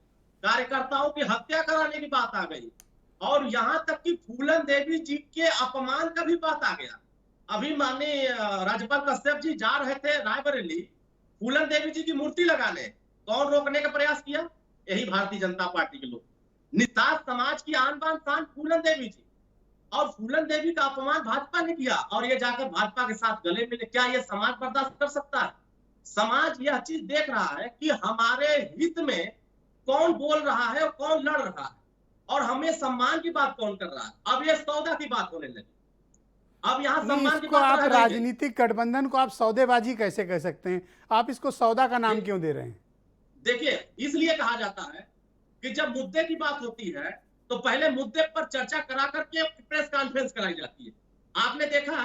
कार्यकर्ताओं की हत्या कराने की बात आ गई, और यहाँ तक कि फूलन देवी जी के अपमान का भी बात आ गया। अभी माननीय राज्यपाल कश्यप जी जा रहे थे रायबरेली फूलन देवी जी की मूर्ति लगाने, कौन रोकने का प्रयास किया? यही भारतीय जनता पार्टी के लोग। निषाद समाज की आन बान शान फूलन देवी जी, और फूलन देवी का अपमान भाजपा ने किया और ये जाकर भाजपा के साथ गले मिले। क्या ये समाज बर्दाश्त कर सकता है? समाज यह चीज देख रहा है कि हमारे हित में कौन बोल रहा है और कौन लड़ रहा है, और हमें सम्मान की बात कौन कर रहा है। अब ये सौदा की बात होने लगी। अब यहाँ सम्मान की बात आप राजनीतिक गठबंधन को आप सौदेबाजी कैसे कह सकते हैं? आप इसको सौदा का नाम क्यों दे रहे हैं? देखिए, इसलिए कहा जाता है कि जब मुद्दे की बात होती है तो पहले मुद्दे पर चर्चा करा करके प्रेस कॉन्फ्रेंस कराई जाती है। आपने देखा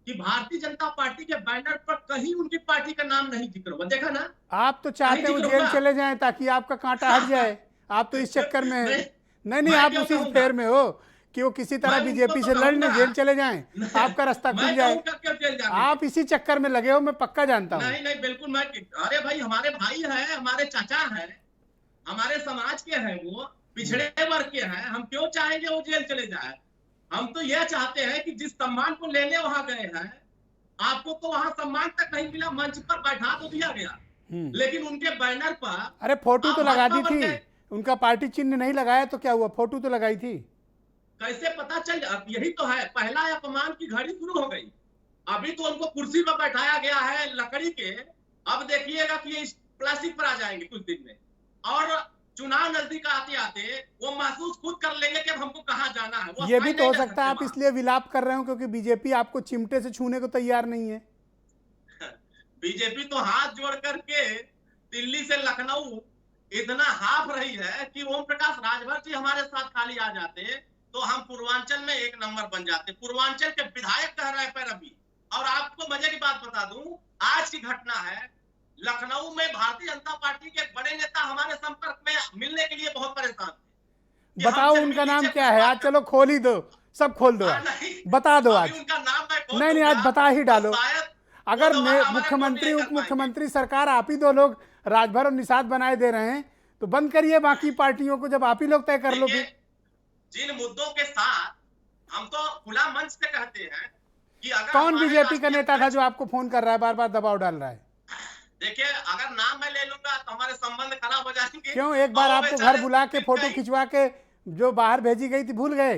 कि भारतीय जनता पार्टी के बैनर पर कहीं उनकी पार्टी का नाम नहीं दिख रहा, देखा ना? आप तो चाहते हो जेल चले जाएं ताकि आपका कांटा हट जाए। आप तो इस चक्कर में नहीं, आप उसी फेर में हो कि वो किसी तरह बीजेपी से लड़ने जेल चले जाएं, आपका रास्ता खुल जाए। आप इसी चक्कर में लगे हो, मैं पक्का जानता हूँ। नहीं, बिल्कुल मैं, अरे भाई हमारे भाई है, हमारे चाचा है, हमारे समाज के हैं, वो पिछड़े वर्ग के हैं, हम क्यों चाहेंगे वो जेल चले जाए? हम तो यह चाहते हैं कि जिस सम्मान को लेने वहां गए हैं, आपको तो वहां सम्मान तक नहीं मिला, मंच पर बैठा तो दिया गया, लेकिन उनके बैनर पर अरे फोटो तो आप लगा दी भाजपा बन थी, गए। उनका पार्टी चिन्ह नहीं लगाया तो क्या हुआ, फोटो तो लगाई थी। कैसे पता चल? अब यही तो है, पहला अपमान की घड़ी शुरू हो गई। अभी तो उनको कुर्सी पर बैठाया गया है लकड़ी के, अब देखिएगा कि ये प्लास्टिक पर आ जाएंगे कुछ दिन में, और चुनाव नजदीक आते आते वो महसूस खुद कर लेंगे कि अब हमको कहाँ जाना है। वो ये भी स्थायी तो हो नहीं रह सकता है आप सकते इसलिए विलाप कर रहे हो क्योंकि बीजेपी आपको चिमटे से छूने को तैयार नहीं है। बीजेपी तो हाथ जोड़ करके दिल्ली से लखनऊ इतना हाफ रही है कि ओम प्रकाश राजभर जी हमारे साथ खाली आ जाते तो हम पूर्वांचल में एक नंबर बन जाते। पूर्वांचल के विधायक कह रहे हैं अभी। और आपको मजे की बात बता दूं, आज की घटना है, लखनऊ में भारतीय जनता पार्टी के बड़े नेता हमारे संपर्क में मिलने के लिए बहुत परेशान थे। बताओ उनका नाम क्या है आज, चलो खोल ही दो, सब खोल दो आज, बता दो आज। उनका नाम मैं नहीं आज बता ही डालो। अगर मुख्यमंत्री नहीं उप मुख्यमंत्री सरकार आप ही दो लोग राजभर और निषाद बनाए दे रहे हैं तो बंद करिए बाकी पार्टियों को, जब आप ही लोग तय कर लो। फिर जिन मुद्दों के साथ हम तो खुला मंच से कहते हैं कि अगर कौन बीजेपी का नेता था जो आपको फोन कर रहा है, बार बार दबाव डाल रहा है? देखिए, अगर नाम मैं ले लूंगा तो हमारे संबंध खराब हो जाएंगे। क्यों? एक बार आपको घर बुला के फोटो खिंचवा के जो बाहर भेजी गई थी भूल गए?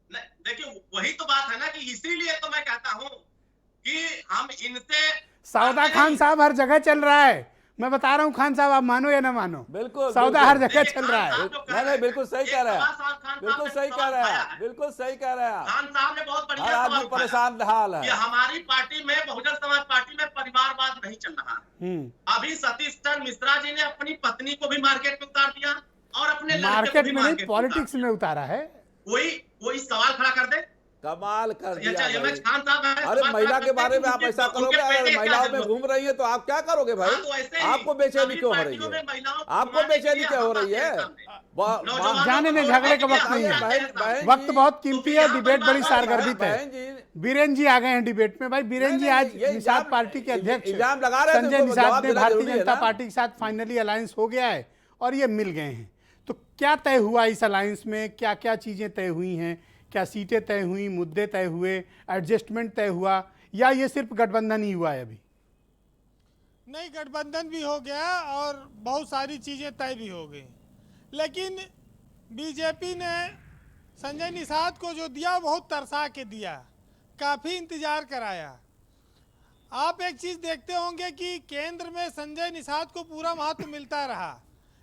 देखिए वही तो बात है ना कि इसीलिए तो मैं कहता हूं कि हम इनसे सौदा खान साहब हर जगह चल रहा है, मैं बता रहा हूँ खान साहब, आप मानो या ना मानो, बिल्कुल सौदा हर जगह चल रहा है। नहीं बिल्कुल सही कह रहे हैं, बिल्कुल सही कह रहे हैं, बिल्कुल सही कह रहे हैं। खान साहब ने बहुत हर बढ़िया आदमी परेशान हाल है कि हमारी पार्टी में, बहुजन समाज पार्टी में परिवारवाद नहीं चल रहा है। अभी सतीश चंद्र मिश्रा जी ने अपनी पत्नी को भी मार्केट में उतार दिया और अपने मार्केट में नहीं, पॉलिटिक्स में उतारा है। कोई सवाल खड़ा कर दे, कमाल कर दिया खान साहब है। अरे महिला के बारे में आप ऐसा करोगे, अगर महिलाओं में घूम रही है तो आप क्या करोगे भाई? आपको बेचैनी क्यों हो रही है? आपको बेचैनी क्या हो रही है? जाने में झगड़े का वक्त नहीं है, वक्त बहुत कीमती है, डिबेट बड़ी सारगर्भित है। बीरेन जी आ गए हैं डिबेट में। भाई बीरेन जी आज निषाद पार्टी के अध्यक्ष संजय निषाद ने भारतीय जनता पार्टी के साथ फाइनली अलायंस हो गया है और ये मिल गए हैं, तो क्या तय हुआ इस अलायंस में? क्या क्या चीजें तय हुई हैं? क्या सीटें तय हुई, मुद्दे तय हुए, एडजस्टमेंट तय हुआ, या ये सिर्फ गठबंधन ही हुआ है? अभी नहीं, गठबंधन भी हो गया और बहुत सारी चीज़ें तय भी हो गई, लेकिन बीजेपी ने संजय निषाद को जो दिया बहुत तरसा के दिया, काफ़ी इंतज़ार कराया। आप एक चीज़ देखते होंगे कि केंद्र में संजय निषाद को पूरा महत्व मिलता रहा,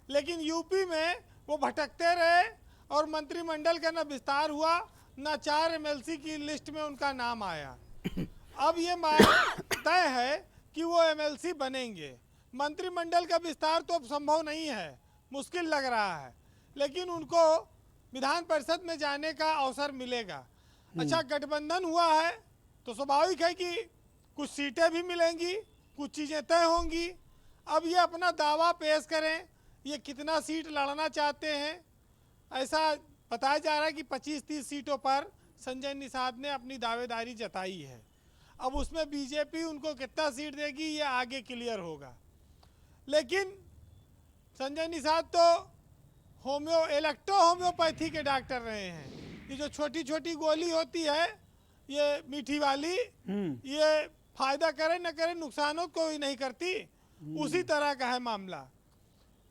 लेकिन यूपी में वो भटकते रहे और मंत्रिमंडल का न विस्तार हुआ, न 4 एमएलसी की लिस्ट में उनका नाम आया। अब ये तय है कि वो एमएलसी बनेंगे। मंत्रिमंडल का विस्तार तो अब संभव नहीं है, मुश्किल लग रहा है, लेकिन उनको विधान परिषद में जाने का अवसर मिलेगा। अच्छा, गठबंधन हुआ है तो स्वाभाविक है कि कुछ सीटें भी मिलेंगी, कुछ चीज़ें तय होंगी। अब ये अपना दावा पेश करें, ये कितना सीट लड़ना चाहते हैं। ऐसा बताया जा रहा है कि 25-30 सीटों पर संजय निषाद ने अपनी दावेदारी जताई है। अब उसमें बीजेपी उनको कितना सीट देगी ये आगे क्लियर होगा, लेकिन संजय निषाद तो होम्योपैथी के डॉक्टर रहे हैं। ये जो छोटी छोटी गोली होती है, ये मीठी वाली, ये फायदा करे न करे नुकसान कोई नहीं करती, उसी तरह का है मामला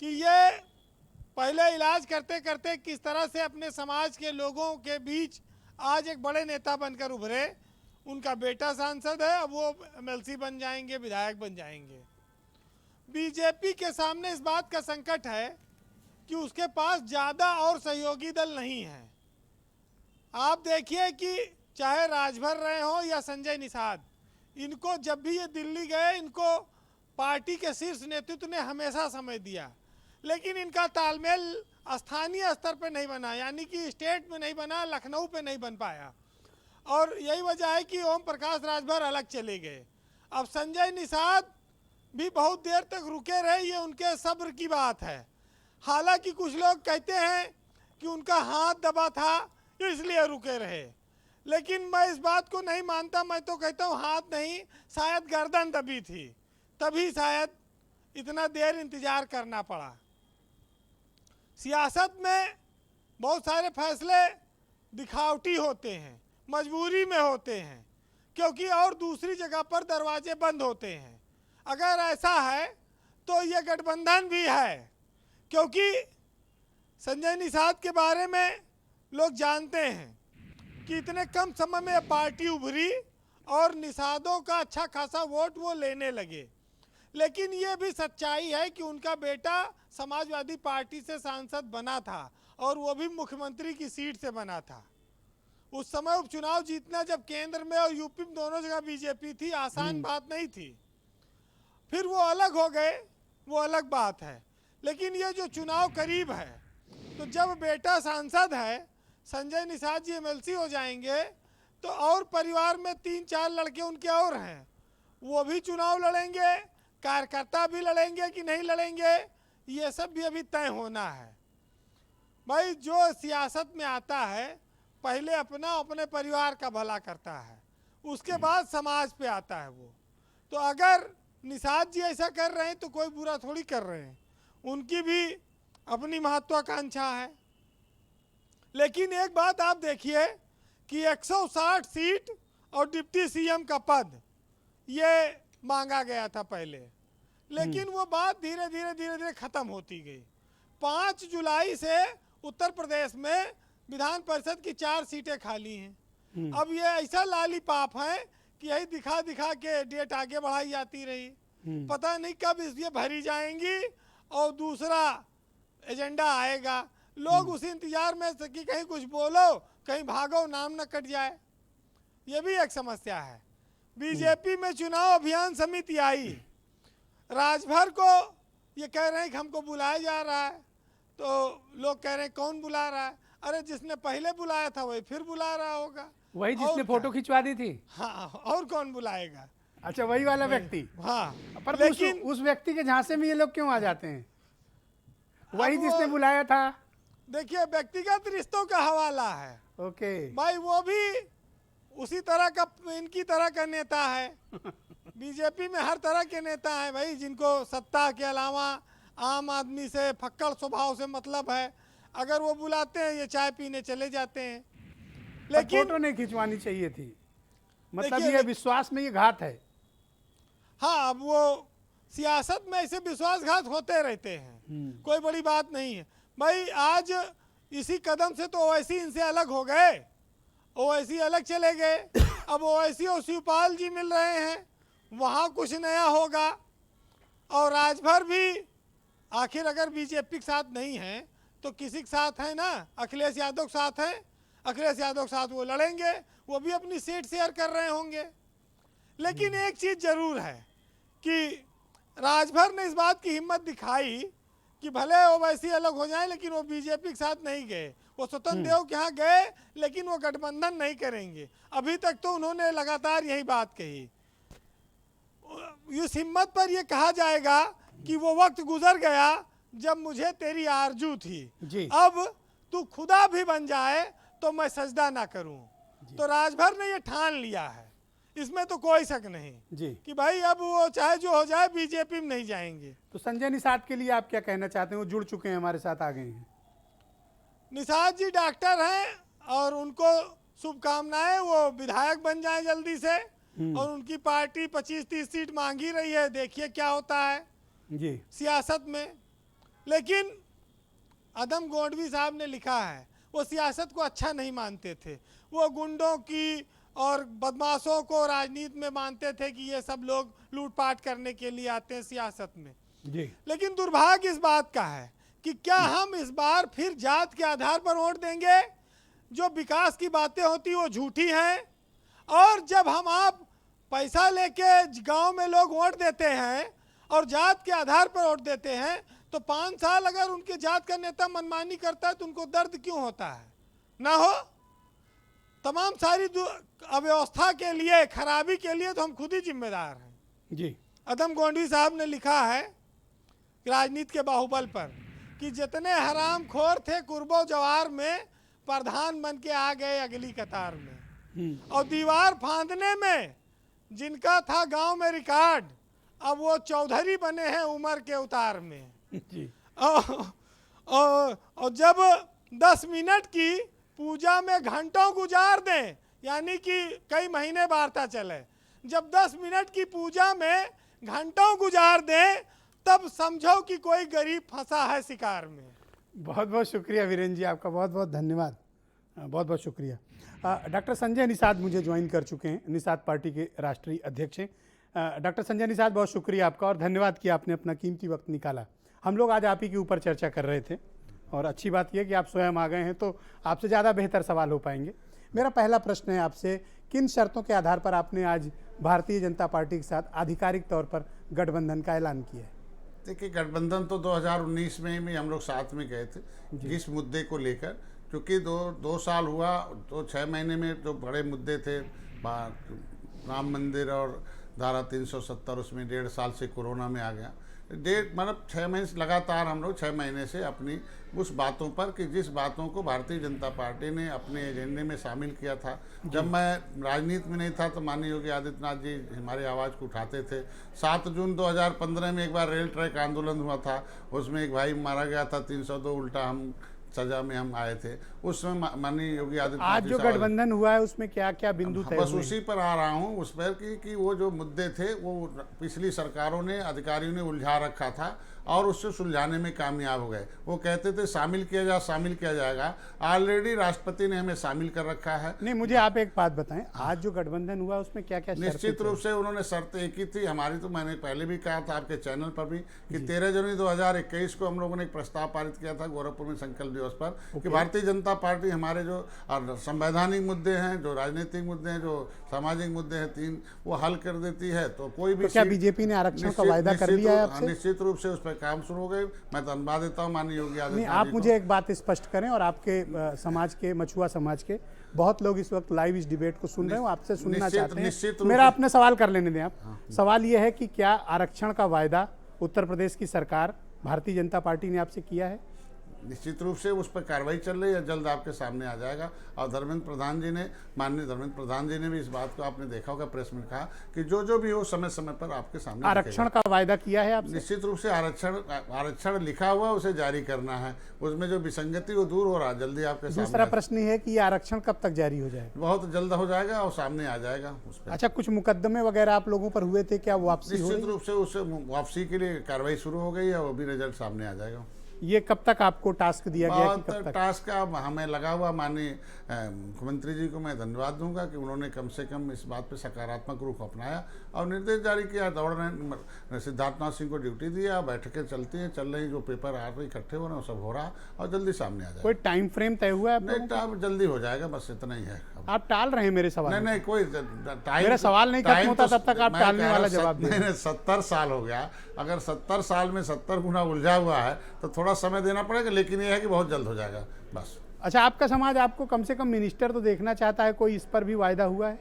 कि ये पहले इलाज करते करते किस तरह से अपने समाज के लोगों के बीच आज एक बड़े नेता बनकर उभरे। उनका बेटा सांसद है, अब वो एमएलसी बन जाएंगे, विधायक बन जाएंगे। बीजेपी के सामने इस बात का संकट है कि उसके पास ज़्यादा और सहयोगी दल नहीं है। आप देखिए कि चाहे राजभर रहे हो या संजय निषाद, इनको जब भी ये दिल्ली गए, इनको पार्टी के शीर्ष नेतृत्व ने हमेशा समय दिया, लेकिन इनका तालमेल स्थानीय स्तर पे नहीं बना, यानी कि स्टेट में नहीं बना, लखनऊ पे नहीं बन पाया। और यही वजह है कि ओम प्रकाश राजभर अलग चले गए। अब संजय निषाद भी बहुत देर तक रुके रहे, ये उनके सब्र की बात है। हालांकि कुछ लोग कहते हैं कि उनका हाथ दबा था इसलिए रुके रहे, लेकिन मैं इस बात को नहीं मानता। मैं तो कहता हूँ हाथ नहीं, शायद गर्दन दबी थी, तभी शायद इतना देर इंतजार करना पड़ा। सियासत में बहुत सारे फैसले दिखावटी होते हैं, मजबूरी में होते हैं, क्योंकि और दूसरी जगह पर दरवाजे बंद होते हैं। अगर ऐसा है तो ये गठबंधन भी है, क्योंकि संजय निषाद के बारे में लोग जानते हैं कि इतने कम समय में पार्टी उभरी और निषादों का अच्छा खासा वोट वो लेने लगे। लेकिन ये भी सच्चाई है कि उनका बेटा समाजवादी पार्टी से सांसद बना था और वो भी मुख्यमंत्री की सीट से बना था। उस समय उपचुनाव जीतना जब केंद्र में और यूपी में दोनों जगह बीजेपी थी, आसान बात नहीं थी। फिर वो अलग हो गए, वो अलग बात है। लेकिन ये जो चुनाव करीब है, तो जब बेटा सांसद है, संजय निषाद जी एमएलसी हो जाएंगे, तो और परिवार में 3-4 लड़के उनके और हैं, वो भी चुनाव लड़ेंगे, कार्यकर्ता भी लड़ेंगे कि नहीं लड़ेंगे, ये सब भी अभी तय होना है। भाई जो सियासत में आता है पहले अपने परिवार का भला करता है, उसके बाद समाज पे आता है वो। तो अगर निषाद जी ऐसा कर रहे हैं तो कोई बुरा थोड़ी कर रहे हैं, उनकी भी अपनी महत्वाकांक्षा है। लेकिन एक बात आप देखिए कि 160 सीट और डिप्टी सीएम का पद ये मांगा गया था पहले, लेकिन वो बात धीरे धीरे खत्म होती गई। 5 जुलाई से उत्तर प्रदेश में विधान परिषद की 4 सीटें खाली हैं। अब ये ऐसा लालीपाप है कि यही दिखा दिखा के डेट आगे बढ़ाई जाती रही, पता नहीं कब ये भरी जाएंगी और दूसरा एजेंडा आएगा। लोग उसी इंतजार में कि कहीं कुछ बोलो, कहीं भागो, नाम न कट जाए। ये भी एक समस्या है। बीजेपी में चुनाव अभियान समिति आई, राजभर को ये कह रहे हैं कि हमको बुलाया जा रहा है, तो लोग कह रहे हैं कौन बुला रहा है? अरे जिसने पहले बुलाया था वही फिर बुला रहा होगा, वही जिसने फोटो खिंचवा दी थी। हाँ, और कौन बुलाएगा? अच्छा, वही वाला व्यक्ति। हाँ, पर लेकिन उस व्यक्ति के झांसे में ये लोग क्यों आ जाते हैं? वही जिसने बुलाया था। देखिए, व्यक्तिगत रिश्तों का हवाला है। ओके भाई, वो भी उसी तरह का, इनकी तरह का नेता है। बीजेपी में हर तरह के नेता हैं भाई, जिनको सत्ता के अलावा आम आदमी से, फक्कड़ स्वभाव से मतलब है। अगर वो बुलाते हैं ये चाय पीने चले जाते हैं। लेकिन फोटो नहीं खिंचवानी चाहिए थी, मतलब ये विश्वास में ये घात है। हाँ, अब वो सियासत में ऐसे विश्वासघात होते रहते हैं, कोई बड़ी बात नहीं है भाई। आज इसी कदम से तो ओवैसी इनसे अलग हो गए, ओवैसी अलग चले गए। अब ओवैसी और शिवपाल जी मिल रहे हैं, वहाँ कुछ नया होगा। और राजभर भी आखिर अगर बीजेपी के साथ नहीं है तो किसी के साथ है ना? अखिलेश यादव के साथ हैं, अखिलेश यादव के साथ वो लड़ेंगे, वो भी अपनी सीट शेयर कर रहे होंगे। लेकिन एक चीज़ जरूर है कि राजभर ने इस बात की हिम्मत दिखाई कि भले ओवैसी अलग हो जाए, लेकिन वो बीजेपी के साथ नहीं गए। वो स्वतंत्र देव के यहाँ गए, लेकिन वो गठबंधन नहीं करेंगे। अभी तक तो उन्होंने लगातार यही बात कही। इस हिम्मत पर यह कहा जाएगा कि वो वक्त गुजर गया जब मुझे तेरी आरजू थी, अब तू खुदा भी बन जाए तो मैं सजदा ना करूं। तो राजभर ने ये ठान लिया है, इसमें तो कोई शक नहीं कि भाई अब वो चाहे जो हो जाए बीजेपी में नहीं जाएंगे। तो संजय निषाद के लिए आप क्या कहना चाहते हैं? वो जुड़ चुके हैं, हमारे साथ आ गए हैं। निषाद जी डॉक्टर हैं और उनको शुभकामनाएं, वो विधायक बन जाए जल्दी से। और उनकी पार्टी 25-30 सीट मांग ही रही है, देखिए क्या होता है जी सियासत में। लेकिन अदम गोंडवी साहब ने लिखा है, वो सियासत को अच्छा नहीं मानते थे, वो गुंडों की और बदमाशों को राजनीति में मानते थे कि ये सब लोग लूटपाट करने के लिए आते हैं सियासत में जी। लेकिन दुर्भाग्य इस बात का है कि क्या हम इस बार फिर जात के आधार पर वोट देंगे? जो विकास की बातें होती वो झूठी हैं। और जब आप पैसा लेके गांव में लोग वोट देते हैं और जात के आधार पर वोट देते हैं, तो 5 साल अगर उनके जात का नेता मनमानी करता है तो उनको दर्द क्यों होता है? ना हो। तमाम सारी अव्यवस्था के लिए, खराबी के लिए तो हम खुद ही जिम्मेदार हैं जी। अदम गोंडवी साहब ने लिखा है राजनीति के बाहुबल पर कि जितने हराम खोर थे कुर्बो जवार में, प्रधान बन के आ गए अगली कतार में। और दीवार फांदने में जिनका था गांव में रिकॉर्ड, अब वो चौधरी बने हैं उम्र के उतार में। और जब 10 मिनट की पूजा में घंटों गुजार दें, यानी कि कई महीने बारता चले, जब 10 मिनट की पूजा में घंटों गुजार दें तब समझो कि कोई गरीब फंसा है शिकार में। बहुत बहुत शुक्रिया वीरेंद्र जी, आपका बहुत बहुत धन्यवाद, बहुत बहुत शुक्रिया। डॉक्टर संजय निषाद मुझे ज्वाइन कर चुके हैं, निषाद पार्टी के राष्ट्रीय अध्यक्ष हैं। डॉक्टर संजय निषाद, बहुत शुक्रिया आपका और धन्यवाद कि आपने अपना कीमती वक्त निकाला। हम लोग आज आप ही के ऊपर चर्चा कर रहे थे और अच्छी बात यह कि आप स्वयं आ गए हैं तो आपसे ज़्यादा बेहतर सवाल हो पाएंगे। मेरा पहला प्रश्न है आपसे, किन शर्तों के आधार पर आपने आज भारतीय जनता पार्टी के साथ आधिकारिक तौर पर गठबंधन का ऐलान किया है? देखिए, गठबंधन तो 2019 में भी हम लोग साथ में गए थे जिस मुद्दे को लेकर, क्योंकि दो साल हुआ तो 6 महीने में जो बड़े मुद्दे थे, राम मंदिर और धारा 370, उसमें 1.5 साल से कोरोना में आ गया। मतलब 6 महीने से लगातार हम लोग 6 महीने से अपनी उस बातों पर कि जिस बातों को भारतीय जनता पार्टी ने अपने एजेंडे में शामिल किया था। जब मैं राजनीति में नहीं था तो माननीय योगी आदित्यनाथ जी हमारी आवाज़ को उठाते थे। 7 जून 2015 में एक बार रेल ट्रैक आंदोलन हुआ था, उसमें एक भाई मारा गया था, 302 उल्टा हम सजा में हम आए थे। उस समय माननीय योगी आदित्यनाथ आज जो गठबंधन हुआ है उसमें क्या क्या बिंदु तय हुए? बस उसी पर आ रहा हूँ, उस पर कि वो जो मुद्दे थे वो पिछली सरकारों ने, अधिकारियों ने उलझा रखा था और उससे सुलझाने में कामयाब हो गए। वो कहते थे शामिल किया जाएगा, ऑलरेडी राष्ट्रपति ने हमें शामिल कर रखा है। नहीं, मुझे आप एक बात बताएं, आज जो गठबंधन हुआ उसमें क्या क्या निश्चित रूप से उन्होंने शर्त एक ही थी हमारी, तो मैंने पहले भी कहा था आपके चैनल पर भी कि 13 जनवरी 2021 को हम लोगों ने एक प्रस्ताव पारित किया था गोरखपुर में संकल्प दिवस पर कि भारतीय जनता पार्टी हमारे जो संवैधानिक मुद्दे हैं, जो राजनीतिक मुद्दे हैं, जो सामाजिक मुद्दे हैं 3, वो हल कर देती है। तो कोई भी क्या बीजेपी ने आरक्षण का वायदा कर लिया है आपसे? निश्चित रूप से उस पर काम शुरू हो गए। मैं धन्यवाद देता हूँ माननीय योगी आदित्यनाथ। आप मुझे एक बात स्पष्ट करें, और आपके समाज के, मछुआ समाज के बहुत लोग इस वक्त लाइव इस डिबेट को सुन रहे हो, आपसे सुनना चाहते हैं। मेरा अपना सवाल कर लेने दें आप। सवाल यह है कि क्या आरक्षण का वायदा उत्तर प्रदेश की सरकार भारतीय जनता पार्टी ने आपसे किया है? निश्चित रूप से उस पर कार्रवाई चल रही है, जल्द आपके सामने आ जाएगा। और धर्मेंद्र प्रधान जी ने, माननीय धर्मेंद्र प्रधान जी ने भी इस बात को आपने देखा होगा प्रेस में कहा कि जो भी हो समय समय पर आपके सामने आरक्षण का वायदा किया है आपसे? निश्चित रूप से आरक्षण लिखा हुआ उसे जारी करना है, उसमें जो विसंगति वो दूर हो रहा है, जल्दी आपके सामने। दूसरा प्रश्न है कि आरक्षण कब तक जारी हो जाएगा? बहुत जल्द हो जाएगा और सामने आ जाएगा उस पर। अच्छा, कुछ मुकदमे वगैरह आप लोगों पर हुए थे, क्या वापसी? निश्चित रूप से उस वापसी के लिए कार्रवाई शुरू हो गई है, वो भी रिजल्ट सामने आ जाएगा। ये कब तक आपको टास्क दिया गया? कब तक टास्क का हमें लगा हुआ। माननीय मुख्यमंत्री जी को मैं धन्यवाद दूंगा कि उन्होंने कम से कम इस बात पे सकारात्मक रुख अपनाया और निर्देश जारी किया। दौड़ रहे सिद्धार्थनाथ सिंह को ड्यूटी दिया, बैठकें चलती हैं, चल रही, जो पेपर आ रही इकट्ठे हो रहे हैं सब हो रहा और जल्दी सामने आ जाएगा। कोई टाइम फ्रेम तय हुआ है? नहीं, टाइम जल्दी हो जाएगा, बस इतना ही है। आप टाल रहे हैं मेरे सवाल? नहीं, कोई टाइम, मेरा सवाल नहीं खत्म होता तब तक आप टालने वाला जवाब दे रहे हैं। 70 साल हो गया, अगर 70 साल में 70 गुना उलझा हुआ है तो थोड़ा समय देना पड़ेगा, लेकिन यह है कि बहुत जल्द हो जाएगा बस। अच्छा, आपका समाज आपको कम से कम मिनिस्टर तो देखना चाहता है, कोई इस पर भी वायदा हुआ है?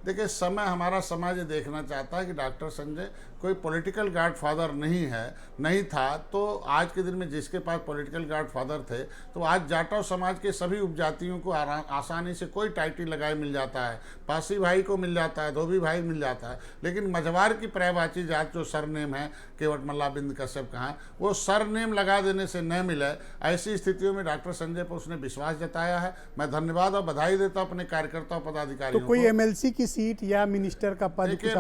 देखिए, समय हमारा समाज ये देखना चाहता है कि डॉक्टर संजय कोई पॉलिटिकल गॉडफादर नहीं था। तो आज के दिन में जिसके पास पॉलिटिकल गॉडफादर थे, तो आज जाटव समाज के सभी उपजातियों को आसानी से कोई टाइटल लगाए मिल जाता है, पासी भाई को मिल जाता है, धोबी भाई मिल जाता है। लेकिन मझवार की पर्यायवाची जात जो सरनेम है, केवट मल्ला बिंद कश्यप कहाँ, वो सरनेम लगा देने से न मिले। ऐसी स्थितियों में डॉक्टर संजय पर उसने विश्वास जताया है। मैं धन्यवाद और बधाई देता हूँ अपने कार्यकर्ताओं पदाधिकारियों को। तो कोई MLC की सीट या मिनिस्टर का पद? देखिए,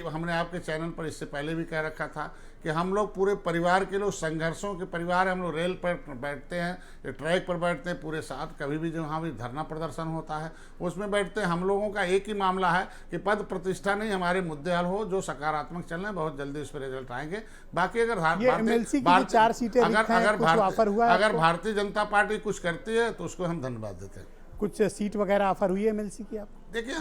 हमने आपके चैनल पर इससे पहले भी कह रखा था कि हम लोग पूरे परिवार के लोग, संघर्षों के परिवार, हम लोग रेल पर बैठते हैं, ट्रैक पर बैठते हैं पूरे साथ। कभी भी जहाँ भी धरना प्रदर्शन होता है उसमें बैठते हैं। हम लोगों का एक ही मामला है कि पद प्रतिष्ठा नहीं, हमारे मुद्दे हल हो, जो सकारात्मक चल रहे हैं, बहुत जल्दी उस पर रिजल्ट आएंगे। बाकी अगर MLC की 4 सीटें अगर भारतीय जनता पार्टी कुछ करती है तो उसको हम धन्यवाद देते हैं। कुछ सीट वगैरह ऑफर हुई है MLC की आप? देखिए,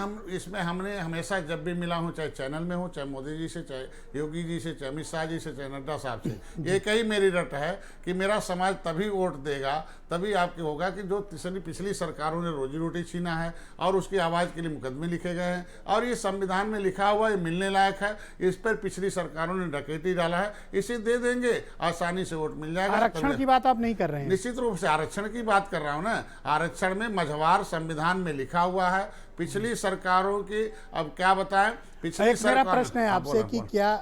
हमने हमेशा जब भी मिला हूँ, चाहे चैनल में हो, चाहे मोदी जी से, चाहे योगी जी से, चाहे अमित शाह जी से, चाहे नड्डा साहब से, एक ही मेरी रट है कि मेरा समाज तभी वोट देगा, तभी आपके होगा कि जो पिछली सरकारों ने रोजी रोटी छीना है और उसकी आवाज़ के लिए मुकदमे लिखे गए हैं और ये संविधान में लिखा हुआ, ये मिलने लायक है, इस पर पिछली सरकारों ने डकैती डाला है, इसे दे देंगे, आसानी से वोट मिल जाएगा। आरक्षण की बात आप नहीं कर रहे हैं? निश्चित रूप से आरक्षण की बात कर रहा हूँ ना। आरक्षण में मझवार संविधान में लिखा हुआ है, पिछली सरकारों की, अब क्या बताएं, पिछली मेरा प्रश्न है आपसे कि क्या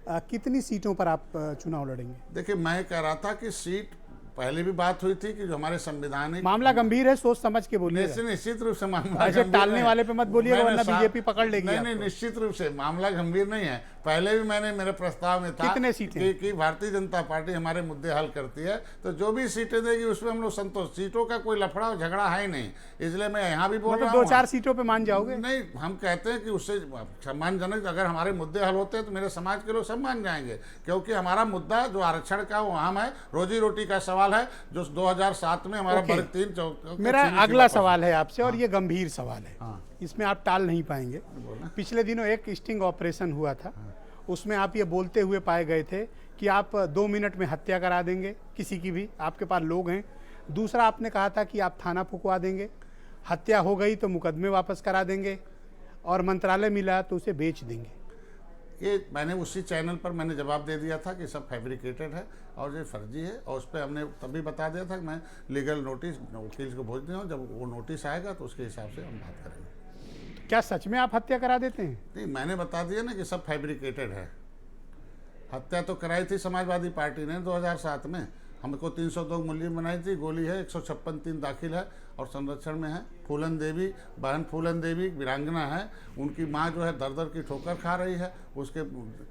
कितनी सीटों पर आप चुनाव लड़ेंगे? देखिए, मैं कह रहा था कि सीट पहले भी बात हुई थी कि जो हमारे संविधानिक मामला गंभीर है, सोच समझ के बोलिए। निश्चित रूप से मामला ऐसे गंभीर टालने है। वाले पे मत बोलिएगा, मैंने वरना साफ- बीजेपी पकड़ लेगी नहीं आपको। नहीं, निश्चित रूप से मामला गंभीर नहीं है। पहले भी मैंने मेरे प्रस्ताव में था कितने सीटें? कि भारतीय जनता पार्टी हमारे मुद्दे हल करती है, तो जो भी सीटें देगी उसमें हम लोग संतोष, सीटों का कोई लफड़ा और झगड़ा है ही नहीं, इसलिए मैं यहाँ भी बोल मतलब रहा 2-4 हूँ। सीटों पे मान जाओगे? नहीं, हम कहते हैं कि उससे सम्मानजनक अगर हमारे मुद्दे हल होते हैं तो मेरे समाज के लोग सब मान जाएंगे, क्योंकि हमारा मुद्दा जो आरक्षण का वो अहम है, रोजी रोटी का सवाल है, जो 2007 में हमारा वर्ग 3 मेरा अगला सवाल है आपसे, और ये गंभीर सवाल है, इसमें आप टाल नहीं पाएंगे। पिछले दिनों एक स्टिंग ऑपरेशन हुआ था, उसमें आप ये बोलते हुए पाए गए थे कि आप 2 मिनट में हत्या करा देंगे किसी की भी, आपके पास लोग हैं। दूसरा आपने कहा था कि आप थाना फुकवा देंगे, हत्या हो गई तो मुकदमे वापस करा देंगे, और मंत्रालय मिला तो उसे बेच देंगे। ये मैंने उसी चैनल पर मैंने जवाब दे दिया था कि सब फैब्रिकेटेड है और ये फर्जी है, और उस पर हमने तभी बता दिया था कि मैं लीगल नोटिस वकील को भेज दिया हूँ, जब वो नोटिस आएगा तो उसके हिसाब से हम बात करेंगे। क्या सच में आप हत्या करा देते हैं? नहीं, मैंने बता दिया ना कि सब फैब्रिकेटेड है। हत्या तो कराई थी समाजवादी पार्टी ने 2007 में, हमको 302 मूल्य बनाई थी, गोली है 156 3 दाखिल है और संरक्षण में है। फूलन देवी, बहन फूलन देवी वीरांगना है, उनकी माँ जो है दर दर की ठोकर खा रही है, उसके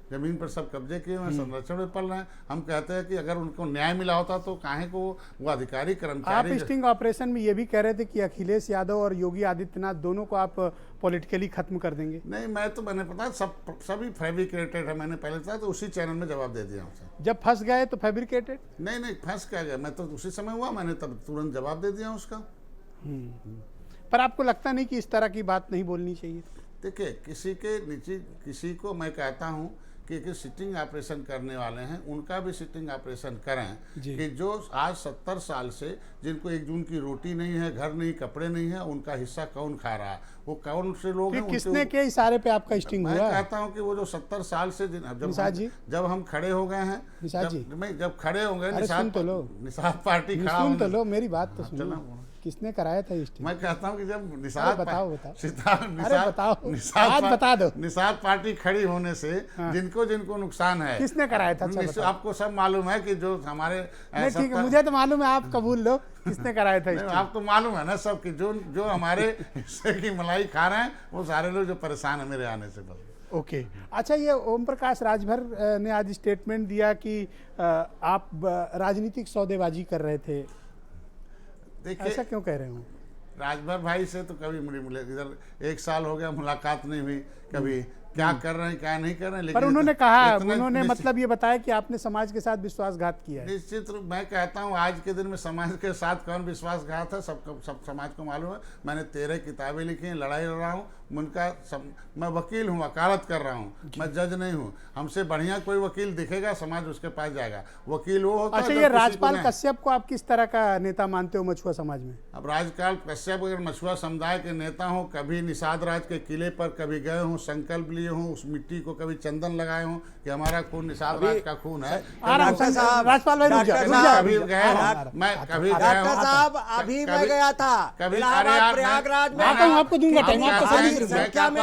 ज़मीन पर सब कब्जे किए हुए हैं, संरक्षण में पल रहे हैं। हम कहते हैं कि अगर उनको न्याय मिला होता तो काहे को वो अधिकारी आप कर्मचारी। स्टिंग ऑपरेशन में ये भी कह रहे थे कि अखिलेश यादव और योगी आदित्यनाथ दोनों को आप पॉलिटिकली खत्म कर देंगे। नहीं, मैंने पता सभी फैब्रिकेटेड है, मैंने पहले बताया, तो उसी चैनल में जवाब दे दिया उसे। जब फंस गए तो फैब्रिकेटेड? नहीं, फंस क्या गया, मैं तो उसी समय हुआ, मैंने तब तुरंत जवाब दे दिया उसका। पर आपको लगता नहीं कि इस तरह की बात नहीं बोलनी चाहिए? देखिए, किसी के नीचे किसी को मैं कहता हूँ कि सिटिंग ऑपरेशन करने वाले हैं उनका भी सिटिंग ऑपरेशन करें, कि जो आज 70 साल से जिनको एक जून की रोटी नहीं है, घर नहीं, कपड़े नहीं है, उनका हिस्सा कौन खा रहा है, वो कौन से लोग हैं? किसने के इशारे पे आपका स्टिंग हुआ? मैं कहता हूँ कि वो जो 70 साल से जब हम खड़े हो गए हैं, जब खड़े हो गए, निषाद पार्टी खड़ा, सुन तो लो, मेरी बात तो सुनो। किसने कराया था स्टिंग? मैं कहता हूँ कि जब निषाद निषाद पार्टी खड़ी होने से जिनको नुकसान है, किसने कराया था? आपको सब मालूम है कि जो हमारे, ठीक है, मुझे तो मालूम है, आप कबूल लो, किसने कराया था? आपको मालूम है ना सब कि जो हमारे हिस्से की मलाई खा रहे हैं वो सारे लोग जो परेशान है मेरे आने से। बस ओके। अच्छा, ये ओम प्रकाश राजभर ने आज स्टेटमेंट दिया कि आप राजनीतिक सौदेबाजी कर रहे थे। ऐसा क्यों कह रहे हो? राजभर भाई से तो कभी मुझे इधर 1 साल हो गया मुलाकात नहीं हुई, कभी क्या कर रहे हैं क्या नहीं कर रहे हैं, लेकिन पर उन्होंने कहा, उन्होंने मतलब ये बताया कि आपने समाज के साथ विश्वासघात किया है। निश्चित रूप मैं कहता हूँ आज के दिन में समाज के साथ कौन विश्वासघात है, सब समाज को मालूम है। मैंने 13 किताबें लिखी हैं, लड़ाई लड़ रहा हूँ, मैं वकील हूँ, वकालत कर रहा हूँ, मैं जज नहीं हूँ। हमसे बढ़िया कोई वकील दिखेगा समाज उसके पास जाएगा, वकील वो होता है। अच्छा, ये राजपाल कश्यप को आप किस तरह का नेता मानते हो मछुआ समाज में? अब राजपाल कश्यप अगर मछुआ समुदाय के नेता हो, कभी निषाद राज के किले पर कभी गए हों, संकल्प लिए हों, उस मिट्टी को कभी चंदन लगाए हों कि हमारा खून निषाद राज का खून है। राजपाल भाई कभी गए हो, मैं कभी गया हूँ, साहब अभी मैं गया था कभी प्रयागराज में, आपको दूंगा टाइम,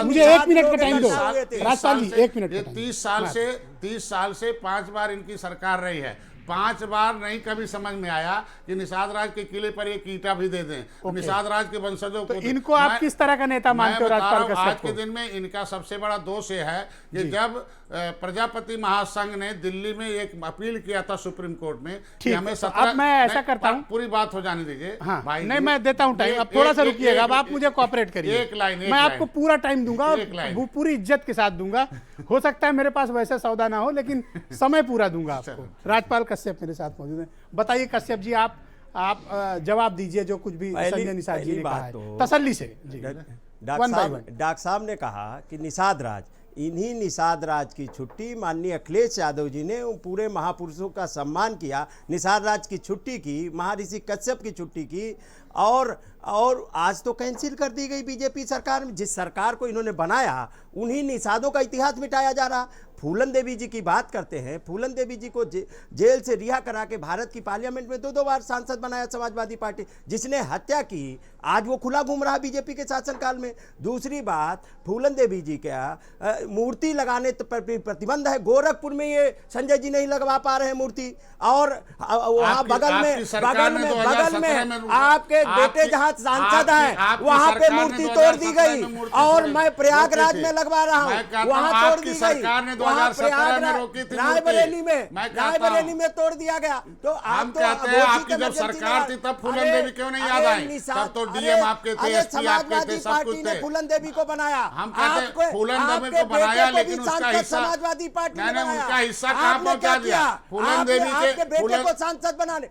मुझे 1 मिनट का टाइम दो राजपाल जी, 1 मिनट। ये 30 साल से 5 बार इनकी सरकार रही है, 5 बार नहीं कभी समझ में आया कि निषाद राज के किले पर एक ईंटा भी दे दें निषाद राज के वंशजों को। इनको आप किस तरह का नेता मानते हो? राजपाल कश्यप आज के दिन में इनका सबसे बड़ा दोष ये है कि जब प्रजापति महासंघ ने दिल्ली में एक अपील किया था सुप्रीम कोर्ट में कि हमें 17, अब मैं ऐसा करता हूं, पूरी बात हो जाने दीजिए भाई। नहीं, मैं देता हूं टाइम, अब थोड़ा सा रुकिएगा, अब आप मुझे कोऑपरेट करिए। एक लाइन मैं आपको पूरा टाइम दूंगा, वो पूरी इज्जत के साथ दूंगा। हो सकता है मेरे पास वैसा सौदा ना हो, लेकिन समय पूरा दूंगा आपको। राजपाल कश्यप मेरे साथ मौजूद है। बताइए कश्यप जी, आप जवाब दीजिए जो कुछ भी संजय निषाद जी ने कहा है, तसल्ली से। डॉक्टर साहब ने कहा कि निषाद राज, इन्हीं निषाद राज की छुट्टी माननीय अखिलेश यादव जी ने पूरे महापुरुषों का सम्मान किया, निषाद राज की छुट्टी की, महर्षि कश्यप की छुट्टी की, और और आज तो कैंसिल कर दी गई बीजेपी सरकार में। जिस सरकार को इन्होंने बनाया उन्हीं निषादों का इतिहास मिटाया जा रहा। फूलन देवी जी की बात करते हैं, फूलन देवी जी को जेल से रिहा करा के भारत की पार्लियामेंट में 2 बार सांसद बनाया समाजवादी पार्टी, जिसने हत्या की आज वो खुला घूम रहा बीजेपी के शासनकाल में। दूसरी बात, फूलन देवी जी का मूर्ति लगाने पर प्रतिबंध है। गोरखपुर में ये संजय जी नहीं लगवा पा रहे हैं मूर्ति, और वहाँ बगल में आपके बेटे जहाँ सांसद हैं वहाँ पे मूर्ति तोड़ दी गई, और मैं प्रयागराज में लगवा रहा हूँ वहाँ तोड़ दी गई। रायबरेली में तोड़ दिया गया। तो हम कहते हैं आपकी जब सरकार थी तब फूलन देवी क्यों नहीं याद आई? तब तो डीएम आपके थे, एसपी आपके थे, सब कुछ थे। फूलन देवी को बनाया, हम कहते हैं फूलन देवी को बनाया, लेकिन उसका हिस्सा समाजवादी पार्टी ने उनका हिस्सा कहाँ पहुँचा दिया? फूलन देवी के बेटे को सांसद बनाने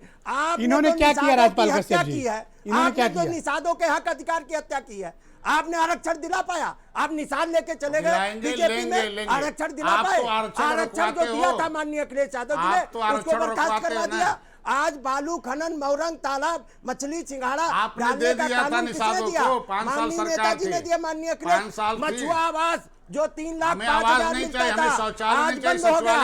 इन्होंने क्या किया? राज्यपाल कश्यप जी है, इन्होंने क्या किया? निषादों के हक अधिकार की हत्या की है। आपने आरक्षण दिला पाया? आप निशान लेके चले गए बीजेपी में, आरक्षण दिला पाए? आरक्षण जो दिया था माननीय अखिलेश यादव जी ने उसको बर्खास्त करवा दिया। आज बालू खनन, मौरंग तालाब, मछली सिंघाड़ा डालने का कानून किसने दिया? माननीय नेताजी ने दिया, माननीय अखिलेश। मछुआ आवास जो 3,05,000 मिलता था आज बंद हो गया।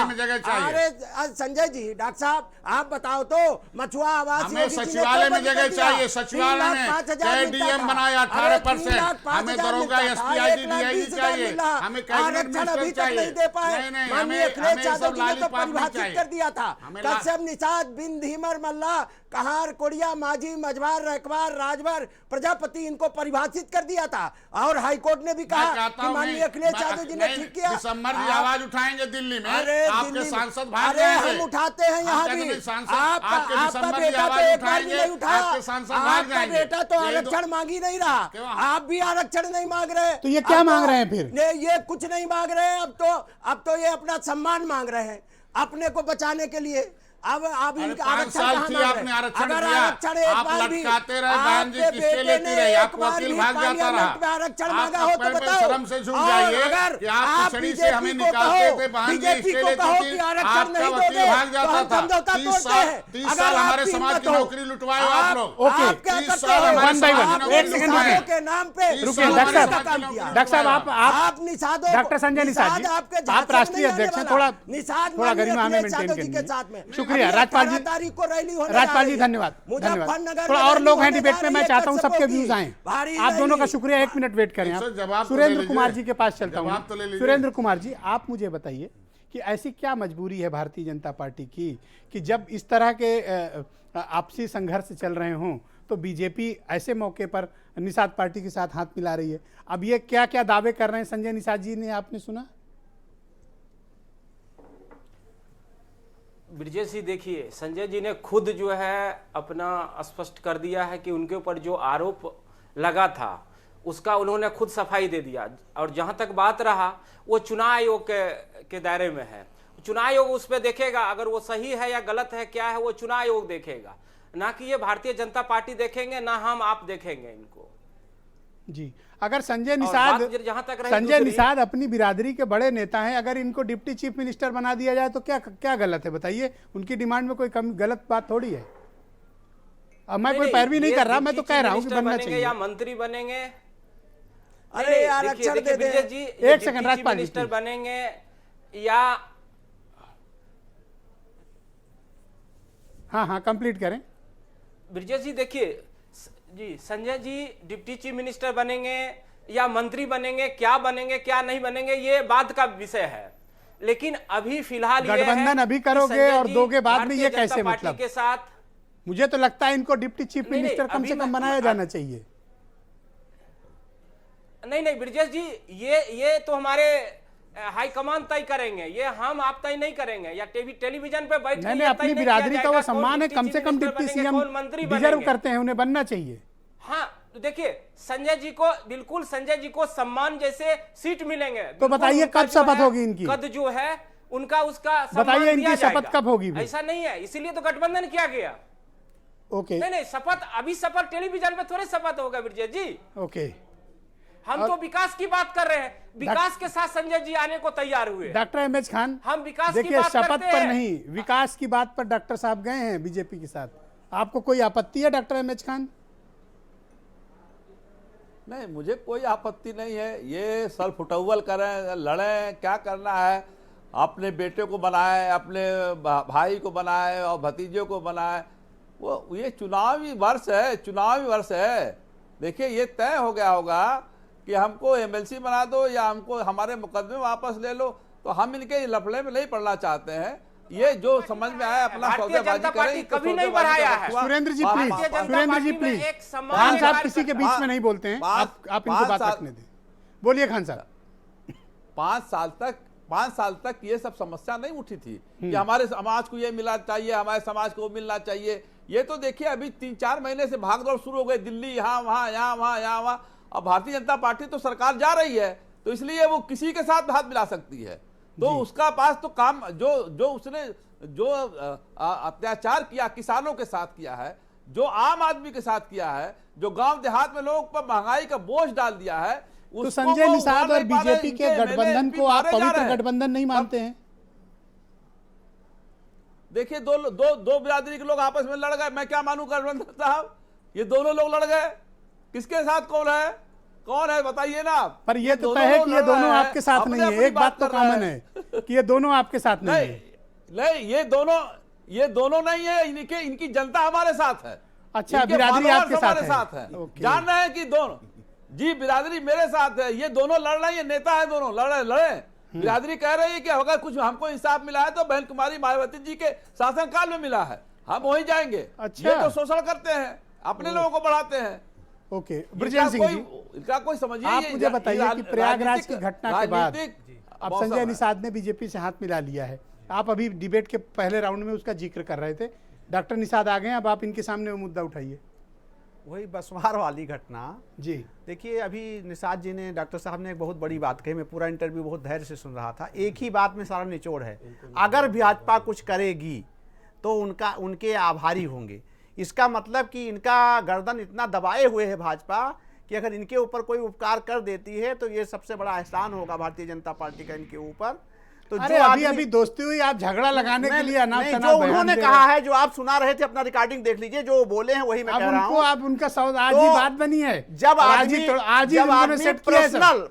अरे संजय जी, डॉक्टर साहब आप बताओ तो, मछुआ आवास हमें सचिवालय में जगह चाहिए। सचिवालय में डीएम बनाया 18%, हमें दरोगा, एसपी, आईजी, डीआईजी चाहिए, हमें कैबिनेट मिनिस्टर चाहिए। नहीं दे पाए। माननीय अखिलेश यादव जी ने तो परिभाषित कर दिया था, कश्यप, निषाद, बिंद, धीमर, मल्ला, कहार, कोड़िया, माझी, मझवार, रखवार, राजभर, प्रजापति, इनको परिभाषित कर दिया था। और हाईकोर्ट ने भी कहा कि माननीय अखिलेश यादव जी ने ठीक किया। दिसंबर में आवाज उठाएंगे दिल्ली में, आपके सांसद भाग अरे हम उठाते हैं यहाँ भी। आपका बेटा तो एक बार भी नहीं उठाया, आपका बेटा तो आरक्षण मांग ही नहीं रहा, आप भी आरक्षण नहीं मांग रहे। तो ये क्या मांग रहे हैं फिर? ये कुछ नहीं मांग रहे हैं। अब तो ये अपना सम्मान मांग रहे हैं अपने को बचाने के लिए। अब आप इनका आरक्षण आपने आरक्षण दिया, आप लटकाते रहे, बहन जी किसके लेती रहे, आपको वकील भाग जाता रहा। आरक्षण मांगा हो तो बताओ। शर्म से झुक जाइए कि आप पिछड़ी से हमें निकालते थे, बहन जी इसके लेती थी, आपका वकील भाग जाता था। 30 साल हमारे समाज की नौकरी लुटवाए आप लोग। 30 साल हमारे समाज की नौकरी लुटवाए के नाम पे। डॉक्टर साहब आप निषाद, डॉक्टर संजय निषाद जी, आप राष्ट्रीय अध्यक्ष हैं, थोड़ा गरिमा हमें मेंटेन करिए। शुक्रिया राजपाल जी, धन्यवाद। थोड़ा और लोग हैं डिबेट में, मैं चाहता हूं सबके व्यूज आए। आप दोनों का शुक्रिया। 1 मिनट वेट करें। आप सुरेंद्र कुमार जी के पास चलता हूं। सुरेंद्र कुमार जी, आप मुझे बताइए कि ऐसी क्या मजबूरी है भारतीय जनता पार्टी की कि जब इस तरह के आपसी संघर्ष चल रहे हों तो बीजेपी ऐसे मौके पर निषाद पार्टी के साथ हाथ मिला रही है? अब ये क्या क्या दावे कर रहे हैं संजय निषाद जी ने, आपने सुना? ब्रिजेश जी, देखिए संजय जी ने खुद जो है अपना स्पष्ट कर दिया है कि उनके ऊपर जो आरोप लगा था उसका उन्होंने खुद सफाई दे दिया। और जहां तक बात रहा वो चुनाव आयोग के दायरे में है, चुनाव आयोग उस पर देखेगा अगर वो सही है या गलत है, क्या है, वो चुनाव आयोग देखेगा, ना कि ये भारतीय जनता पार्टी देखेंगे, ना हम आप देखेंगे इनको जी। अगर संजय निषाद अपनी बिरादरी के बड़े नेता हैं, अगर इनको डिप्टी चीफ मिनिस्टर बना दिया जाए तो क्या गलत है? बताइए, उनकी डिमांड में कोई गलत बात थोड़ी है। अब मैं कोई पैरवी नहीं कर रहा, मैं तो कह रहा हूं कि बनना चाहिए। या मंत्री बनेंगे, अरे आरक्षण दे दे जी, एक सेकंड राजपाल जी, मिनिस्टर बनेंगे या हाँ कंप्लीट करें। ब्रिजेश जी देखिए जी, Sanjay ji deputy chief minister बनेंगे या मंत्री बनेंगे, क्या बनेंगे क्या नहीं बनेंगे ये बात का विषय है, लेकिन अभी फिलहाल गठबंधन अभी करोगे और 2 के बाद में ये कैसे? मतलब के साथ मुझे तो लगता है इनको डिप्टी चीफ मिनिस्टर कम से कम बनाया जाना चाहिए। नहीं ब्रिजेश जी, ये तो हमारे हाईकमान तय करेंगे, ये हम आप तय नहीं करेंगे, या टेलीविजन पे बैठ के अपनी बिरादरी का वो सम्मान है, कम से कम डिप्टी सीएम डिजर्व करते हैं, उन्हें बनना चाहिए। हाँ देखिए, संजय जी को बिल्कुल संजय जी को सम्मान जैसे सीट मिलेंगे। तो बताइए कब शपथ होगी इनकी? कद जो है उनका, उसका बताइए इनकी शपथ कब होगी? ऐसा नहीं है, इसीलिए तो गठबंधन किया गया। ओके, नहीं शपथ अभी, शपथ टेलीविजन पे थोड़े शपथ होगा ब्रिजेश जी। ओके, हम तो विकास की बात कर रहे हैं, विकास के साथ संजय जी आने को तैयार हुए। डॉक्टर एमएच खान, हम विकास की बात शपथ पर नहीं, विकास की बात पर डॉक्टर साहब गए हैं बीजेपी के साथ, आपको कोई आपत्ति है डॉक्टर एमएच खान? नहीं, मुझे कोई आपत्ति नहीं है, ये सल्फ उठौल करें, लड़ें, क्या करना है। अपने बेटे को बनाए, अपने भाई को बनाए और भतीजे को बनाए, वो ये चुनावी वर्ष है, चुनावी वर्ष है। देखिए ये तय हो गया होगा कि हमको एमएलसी बना दो या हमको हमारे मुकदमे वापस ले लो, तो हम इनके लफड़े में नहीं पड़ना चाहते हैं। ये जो समझ में आया अपना सौदेबाजी करें, कभी नहीं बढ़ाया है। सुरेंद्र जी प्लीज, सुरेंद्र जी प्लीज, खान साहब किसी के बीच में नहीं बोलते हैं, आप इनको बात रखने दें। बोलिए खान साहब। 5 साल तक ये सब समस्या नहीं उठी थी कि हमारे समाज को ये मिलना चाहिए, हमारे समाज को मिलना चाहिए। ये तो देखिए अभी 3-4 महीने से भागदौड़ शुरू हो गई, दिल्ली यहाँ वहाँ, यहाँ वहाँ, यहाँ वहाँ। अब भारतीय जनता पार्टी तो सरकार जा रही है, तो इसलिए वो किसी के साथ हाथ मिला सकती है। तो उसका पास तो काम जो उसने जो अत्याचार किया किसानों के साथ किया है, जो आम आदमी के साथ किया है, जो गांव देहात में लोगों पर महंगाई का बोझ डाल दिया है, तो संजय निषाद और बीजेपी के गठबंधन को आप पवित्र गठबंधन नहीं मानते हैं? देखिए दो बिरादरी के लोग आपस में लड़ गए, मैं क्या मानूं गठबंधन साहब? ये दोनों लोग लड़ गए, किसके साथ कौन है बताइए ना। पर ये तो तय है कि ये दोनों आपके साथ नहीं है। एक बात तो कॉमन है कि ये दोनों आपके साथ नहीं है। नहीं, ये दोनों नहीं है, इनकी जनता हमारे साथ है। अच्छा, बिरादरी आपके साथ है। जान रहे हैं कि दोनों, जी बिरादरी मेरे साथ है, ये दोनों लड़ रहे हैं, नेता है दोनों लड़े। बिरादरी कह रही है कि अगर कुछ हमको इंसाफ मिला है तो बहन कुमारी मायावती जी के शासनकाल में मिला है, हम वहीं जाएंगे। अच्छा, ये तो शोषण करते हैं, अपने लोगों को बढ़ाते हैं। ओके, ब्रजेश सिंह जी, इनका कोई समझिए। आप मुझे बताइए कि प्रयागराज की घटना के बाद अब संजय निषाद ने बीजेपी से हाथ मिला लिया है। आप अभी डिबेट के पहले राउंड में उसका जिक्र कर रहे थे, डॉक्टर निषाद आ गए, अब आप इनके सामने वो मुद्दा उठाइए। वही बसवार वाली घटना जी। देखिए अभी निषाद जी ने, डॉक्टर साहब ने एक बहुत बड़ी बात कही, मैं पूरा इंटरव्यू बहुत धैर्य से सुन रहा था। एक ही बात में सारा निचोड़ है, अगर भाजपा कुछ करेगी तो उनके आभारी होंगे। इसका मतलब कि इनका गर्दन इतना दबाए हुए है भाजपा कि अगर इनके ऊपर कोई उपकार कर देती है तो ये सबसे बड़ा एहसान होगा भारतीय जनता पार्टी का इनके ऊपर। तो अरे अभी दोस्ती हुई, आप झगड़ा लगाने के लिए जो उन्होंने कहा है, जो आप सुना रहे थे, अपना रिकॉर्डिंग देख लीजिए, जो बोले हैं वही मैं कह रहा हूं। आप उनका आज ही बात बनी है, जब आदमी पर्सनल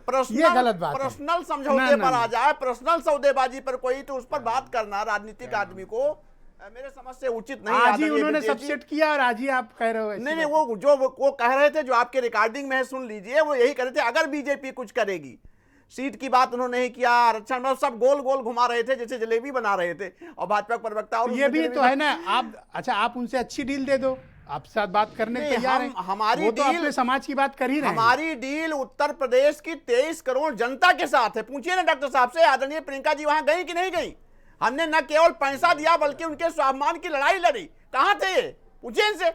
समझौते पर आ जाए, पर्सनल सौदेबाजी पर कोई, तो उस पर बात करना राजनीतिक आदमी को मेरे समझ से उचित नहीं। आज ही उन्होंने सबसेट किया और आज ही आप कह रहे हो। नहीं, वो कह रहे थे, जो आपके रिकॉर्डिंग में है सुन लीजिए, वो यही कह रहे थे अगर बीजेपी कुछ करेगी। सीट की बात उन्होंने नहीं किया, आरक्षण में सब गोल गोल घुमा रहे थे जैसे जलेबी बना रहे थे। और भाजपा प्रवक्ता और ये भी तो है ना, आप उनसे अच्छी डील दे दो, आपके साथ बात करने के तैयार हैं। हमारी डील, अपने समाज की बात कर ही रहे हैं। हमारी डील उत्तर प्रदेश की 23 करोड़ जनता के साथ है। पूछिए ना डॉक्टर साहब से, आदरणीय प्रियंका जी वहां गई कि नहीं गई? हमने न केवल पैसा दिया बल्कि उनके स्वाभिमान की लड़ाई लड़ी। कहां थे ये? पूछिए इनसे,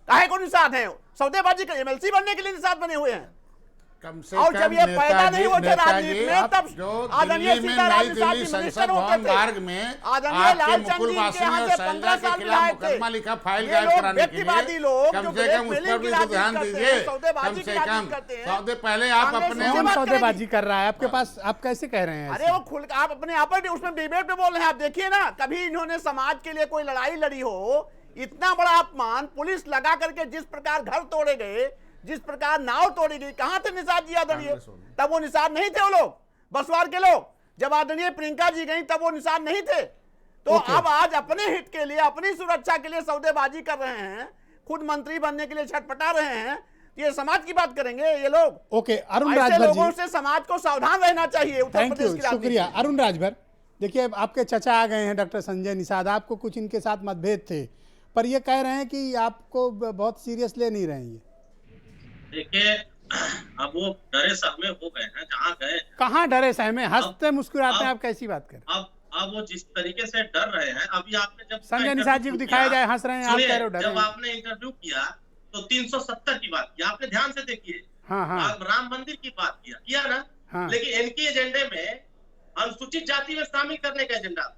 काहे को निषाद हैं? सौदेबाजी का एमएलसी बनने के लिए निषाद बने हुए हैं। और जब ये पैदा नहीं होते राजनीति में, तब आदरणीय सीताराम निषाद जी मिनिस्टर होते थे, आदरणीय लालचंद जी के यहाँ से 15 साल विधायक थे। ये लोग व्यक्तिवादी लोग जो ब्लैकमेलिंग की राजनीति करते हैं, सौदेबाजी की राजनीति करते हैं। पहले आप अपने सौदेबाजी कर रहा है आपके पास, आप कैसे कह रहे हैं? अरे वो खुल, आप अपने आप उसमें डिबेट में बोल रहे हैं। आप देखिए ना, कभी इन्होंने समाज के लिए कोई लड़ाई लड़ी हो? इतना बड़ा अपमान, पुलिस लगा करके जिस प्रकार घर तोड़े गए, जिस प्रकार नाव तोड़ी गई, कहां थे निषाद जी आदरणीय? तब वो निषाद नहीं थे, वो लोग बसवार के लोग। जब आदरणीय प्रियंका जी गई तब वो निषाद नहीं थे। तो अब आज अपने हित के लिए, अपनी सुरक्षा के लिए सौदेबाजी कर रहे हैं, खुद मंत्री बनने के लिए छटपटा रहे हैं। ये समाज की बात करेंगे ये लोग। ओके, अरुण राजभर लोगों से समाज को सावधान रहना चाहिए। उत्तर प्रदेश की शुक्रिया अरुण राजभर। देखिए आपके चचा आ गए हैं डॉक्टर संजय निषाद, आपको कुछ इनके साथ मतभेद थे, पर ये कह रहे हैं कि आपको बहुत सीरियस ले नहीं रहे हैं। देखिए अब वो डरे सहमे हो गए हैं, जहाँ गए। कहाँ डरे सहमे, हंसते मुस्कुराते हैं, आप कैसी बात करें? अब वो जिस तरीके से डर रहे हैं, अभी आपने जब संजय निषाद जी को दिखाया जाए हंस रहे हैं, आप कह रहे हो डरे। जब आपने इंटरव्यू किया तो 370 की बात किया आपने, ध्यान से देखिए। हाँ। राम मंदिर की बात किया ना। हाँ। लेकिन इनके एजेंडे में अनुसूचित जाति में शामिल करने का एजेंडा था।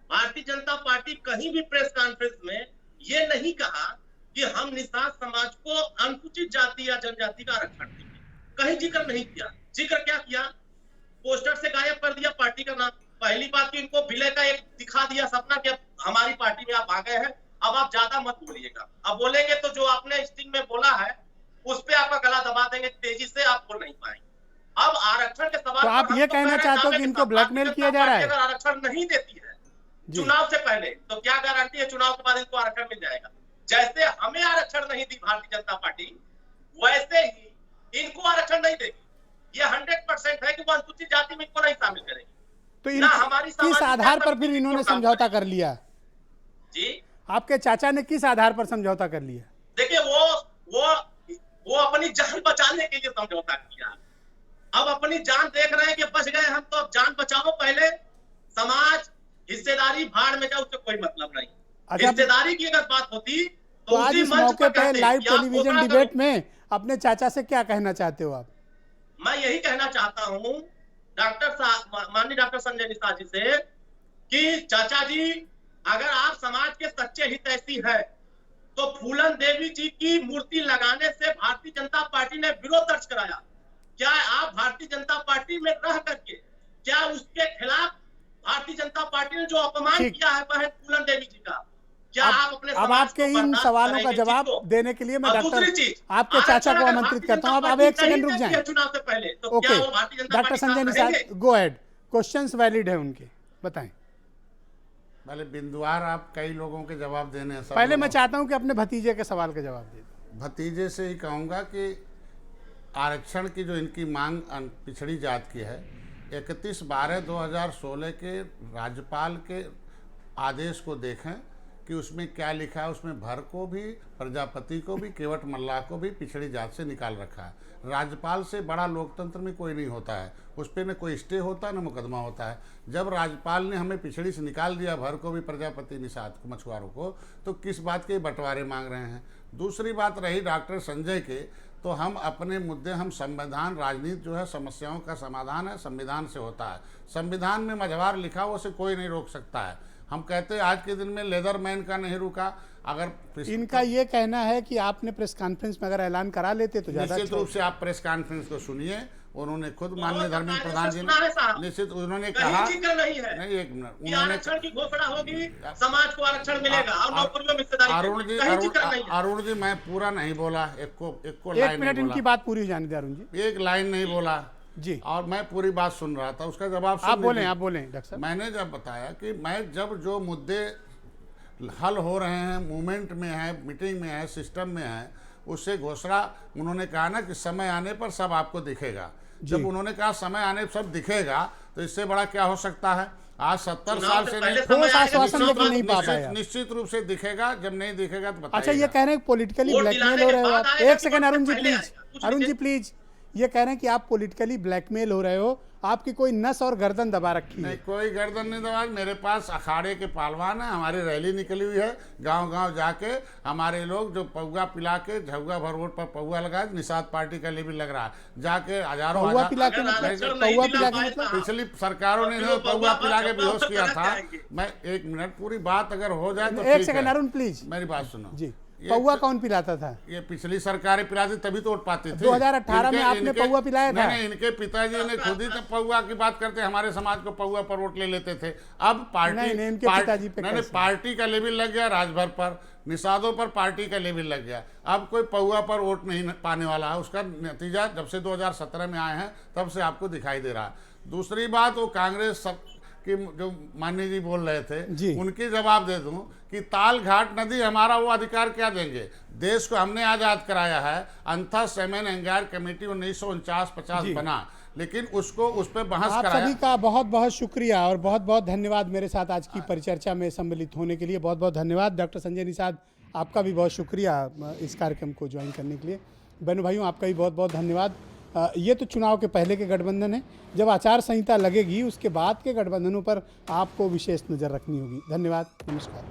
भारतीय जनता पार्टी कहीं भी प्रेस कॉन्फ्रेंस में ये नहीं कहा कि हम निषाद समाज को अनुसूचित जाति या जनजाति का आरक्षण देंगे, कहीं जिक्र नहीं किया। जिक्र क्या किया? पोस्टर से गायब कर दिया पार्टी का नाम। पहली बात कि इनको विलय का एक दिखा दिया सपना कि अब हमारी पार्टी में आप आ गए हैं, अब आप ज्यादा मत बोलिएगा। अब बोलेंगे तो जो आपने स्टिंग में बोला है उस पे आपका गला दबा देंगे, तेजी से आप बोल नहीं पाएंगे। अब आरक्षण के सवाल तो आप पर हम ये तो कहना कह रहे हैं चाहते हो दावे कि के इनको साथ, ब्लैकमेल भारतीय किया जनता जा रहा पार्टी है? अगर आरक्षण नहीं देती है जी। चुनाव से पहले, तो क्या गारंटी है चुनाव के बाद इनको आरक्षण मिल जाएगा? जैसे हमें आरक्षण नहीं दी भारतीय जनता पार्टी, वैसे ही इनको आरक्षण नहीं देगी। ये 100% है कि वो अनुसूचित जाति में इनको नहीं शामिल करेगी। तो ना हमारी किस सामाजिक आधार पर समिति फिर इन्होंने इनको समझौता काम कर लिया? जी आपके चाचा ने किस आधार पर समझौता कर लिया? देखिए, वो अपनी जान बचाने के लिए समझौता किया। अब अपनी जान देख रहे हैं कि बच गए हम, तो अब जान बचाओ पहले। समाज हिस्सेदारी भाड़ में जाए, उससे कोई मतलब नहीं। अच्छा, हिस्सेदारी की अगर बात होती तो आज उसी इस मंच मौके पर पे कहते लाइव कि आप टेलीविजन घोषणा डिबेट करो। में अपने चाचा से क्या कहना चाहते हो आप? मैं यही कहना चाहता हूं माननीय डॉक्टर संजय निषाद जी से कि चाचा जी, अगर आप समाज के सच्चे हितैषी है तो फूलन देवी जी की मूर्ति लगाने से भारतीय जनता पार्टी ने विरोध दर्ज कराया। क्या आप भारतीय जनता पार्टी में रह करके क्या उसके खिलाफ भारतीय जनता पार्टी ने जो अपमान किया है बहन फूलन देवी जी का, क्या आप अपने अब समाज आपके को इन बर्दाश्त सवालों का करेंगे जवाब चीज को? देने के लिए मैं और दूसरी चीज, आपके चाचा को आरक्षण अगर आमंत्रित भारतीय करता हूं। अब जनता आप एक पार्टी सेकंड रुक नहीं देती जाएं। है चुनाव से पहले, तो ओके, क्या वो भारतीय जनता डॉक्टर पार्टी संजय के साथ निषाद, रहेंगे? गो अहेड, क्वेश्चंस वैलिड है उनके, बताएं। पहले बिंदुवार आप कई लोगों के जवाब देने हैं। पहले मैं चाहता हूं कि अपने भतीजे के सवाल का जवाब दे दें। भतीजे से ही कहूँगा कि आरक्षण की जो इनकी मांग पिछड़ी जात की है, 31/12/2016 के राज्यपाल के आदेश को देखें कि उसमें क्या लिखा है। उसमें भर को भी, प्रजापति को भी, केवट मल्लाह को भी पिछड़ी जात से निकाल रखा है। राज्यपाल से बड़ा लोकतंत्र में कोई नहीं होता है, उस पर न कोई स्टे होता है न मुकदमा होता है। जब राज्यपाल ने हमें पिछड़ी से निकाल दिया, भर को भी, प्रजापति निषाद को, मछुआरों को, तो किस बात के बंटवारे मांग रहे हैं? दूसरी बात रही डॉक्टर संजय के, तो हम अपने मुद्दे, हम संविधान, राजनीति जो है समस्याओं का समाधान है, संविधान से होता है। संविधान में मझवार लिखा हो, उसे कोई नहीं रोक सकता है। हम कहते हैं आज के दिन में लेदरमैन का नहीं रुका। अगर इनका ये कहना है कि आपने प्रेस कॉन्फ्रेंस में अगर ऐलान करा लेते तो ज्यादा निश्चित रूप से आप प्रेस कॉन्फ्रेंस को सुनिए। उन्होंने खुद माननीय धर्मेंद्र प्रधान जी ने निश्चित उन्होंने कहा, नहीं एक मिनट, उन्होंने आरक्षण की घोषणा होगी, समाज को आरक्षण मिलेगा और नौकरियों में हिस्सेदारी। अरुण जी मैं पूरा नहीं बोला, एक मिनट इनकी बात पूरी हो जाने दे अरुण जी। एक लाइन नहीं बोला जी, और मैं पूरी बात सुन रहा था, उसका जवाब आप बोलें डॉक्टर साहब। मैंने जब बताया कि मैं जब जो मुद्दे हल हो रहे हैं, मूवमेंट में है, मीटिंग में है, सिस्टम में है, उससे घोषणा, उन्होंने कहा ना कि समय आने पर सब आपको दिखेगा। जब उन्होंने कहा समय आने पर सब दिखेगा, तो इससे बड़ा क्या हो सकता है? आज 70 साल से निश्चित रूप से दिखेगा। जब नहीं दिखेगा तो बताइएगा। अच्छा, ये कह रहे हैं पॉलिटिकली ब्लैकमेल हो रहे हो आप। एक सेकंड अरुण जी प्लीज, ये कह रहे हैं कि आप पॉलिटिकली ब्लैकमेल हो रहे हो, आपकी कोई नस और गर्दन दबा रखी है? नहीं, कोई गर्दन नहीं दबा। मेरे पास अखाड़े के पहलवान है, हमारी रैली निकली हुई है, गांव-गांव जाके हमारे लोग जो पौवा पिला के, झुग्गा भर वोट पर पौवा लगा, निषाद पार्टी का लेवल लग रहा है, जाके हजारों पौवा पिला के मतलब पिछली सरकारों ने पौवा पिला के बेहोश किया था। मैं एक मिनट, पूरी बात अगर हो जाए तो एक सेकंड अरुण प्लीज, मेरी बात सुनो जी। पौवा कौन पिलाता था? ये पिछली सरकारें पिलाती, तभी तो वोट पाते थे। 2018 में आपने पौवा पिलाया था? नहीं, इनके पिताजी ने खुद ही तो पौवा की बात करते, हमारे समाज को पौवा पर वोट ले लेते थे। अब पार्टी का लेवल लग गया, राजभर पर, निषादों पर पार्टी का लेवल लग गया। अब कोई पौवा पर वोट नहीं पाने वाला है। उसका नतीजा जब से 2017 में आए हैं तब से आपको दिखाई दे रहा है। दूसरी बात, वो कांग्रेस कि जो माननीय जी बोल रहे थे, उनके जवाब दे दूं कि ताल घाट नदी हमारा वो अधिकार क्या देंगे? देश को हमने आज़ाद कराया है, अंथा सेमेन एंगार कमेटी 1949-50 बना, लेकिन उसको उस पर बहस आप कराया। सभी का बहुत बहुत शुक्रिया और बहुत बहुत धन्यवाद मेरे साथ आज की परिचर्चा में सम्मिलित होने के लिए। बहुत बहुत धन्यवाद डॉक्टर संजय निषाद, आपका भी बहुत शुक्रिया इस कार्यक्रम को ज्वाइन करने के लिए। बहनों भाइयों, आपका भी बहुत बहुत धन्यवाद। ये तो चुनाव के पहले के गठबंधन है, जब आचार संहिता लगेगी उसके बाद के गठबंधनों पर आपको विशेष नज़र रखनी होगी। धन्यवाद, नमस्कार।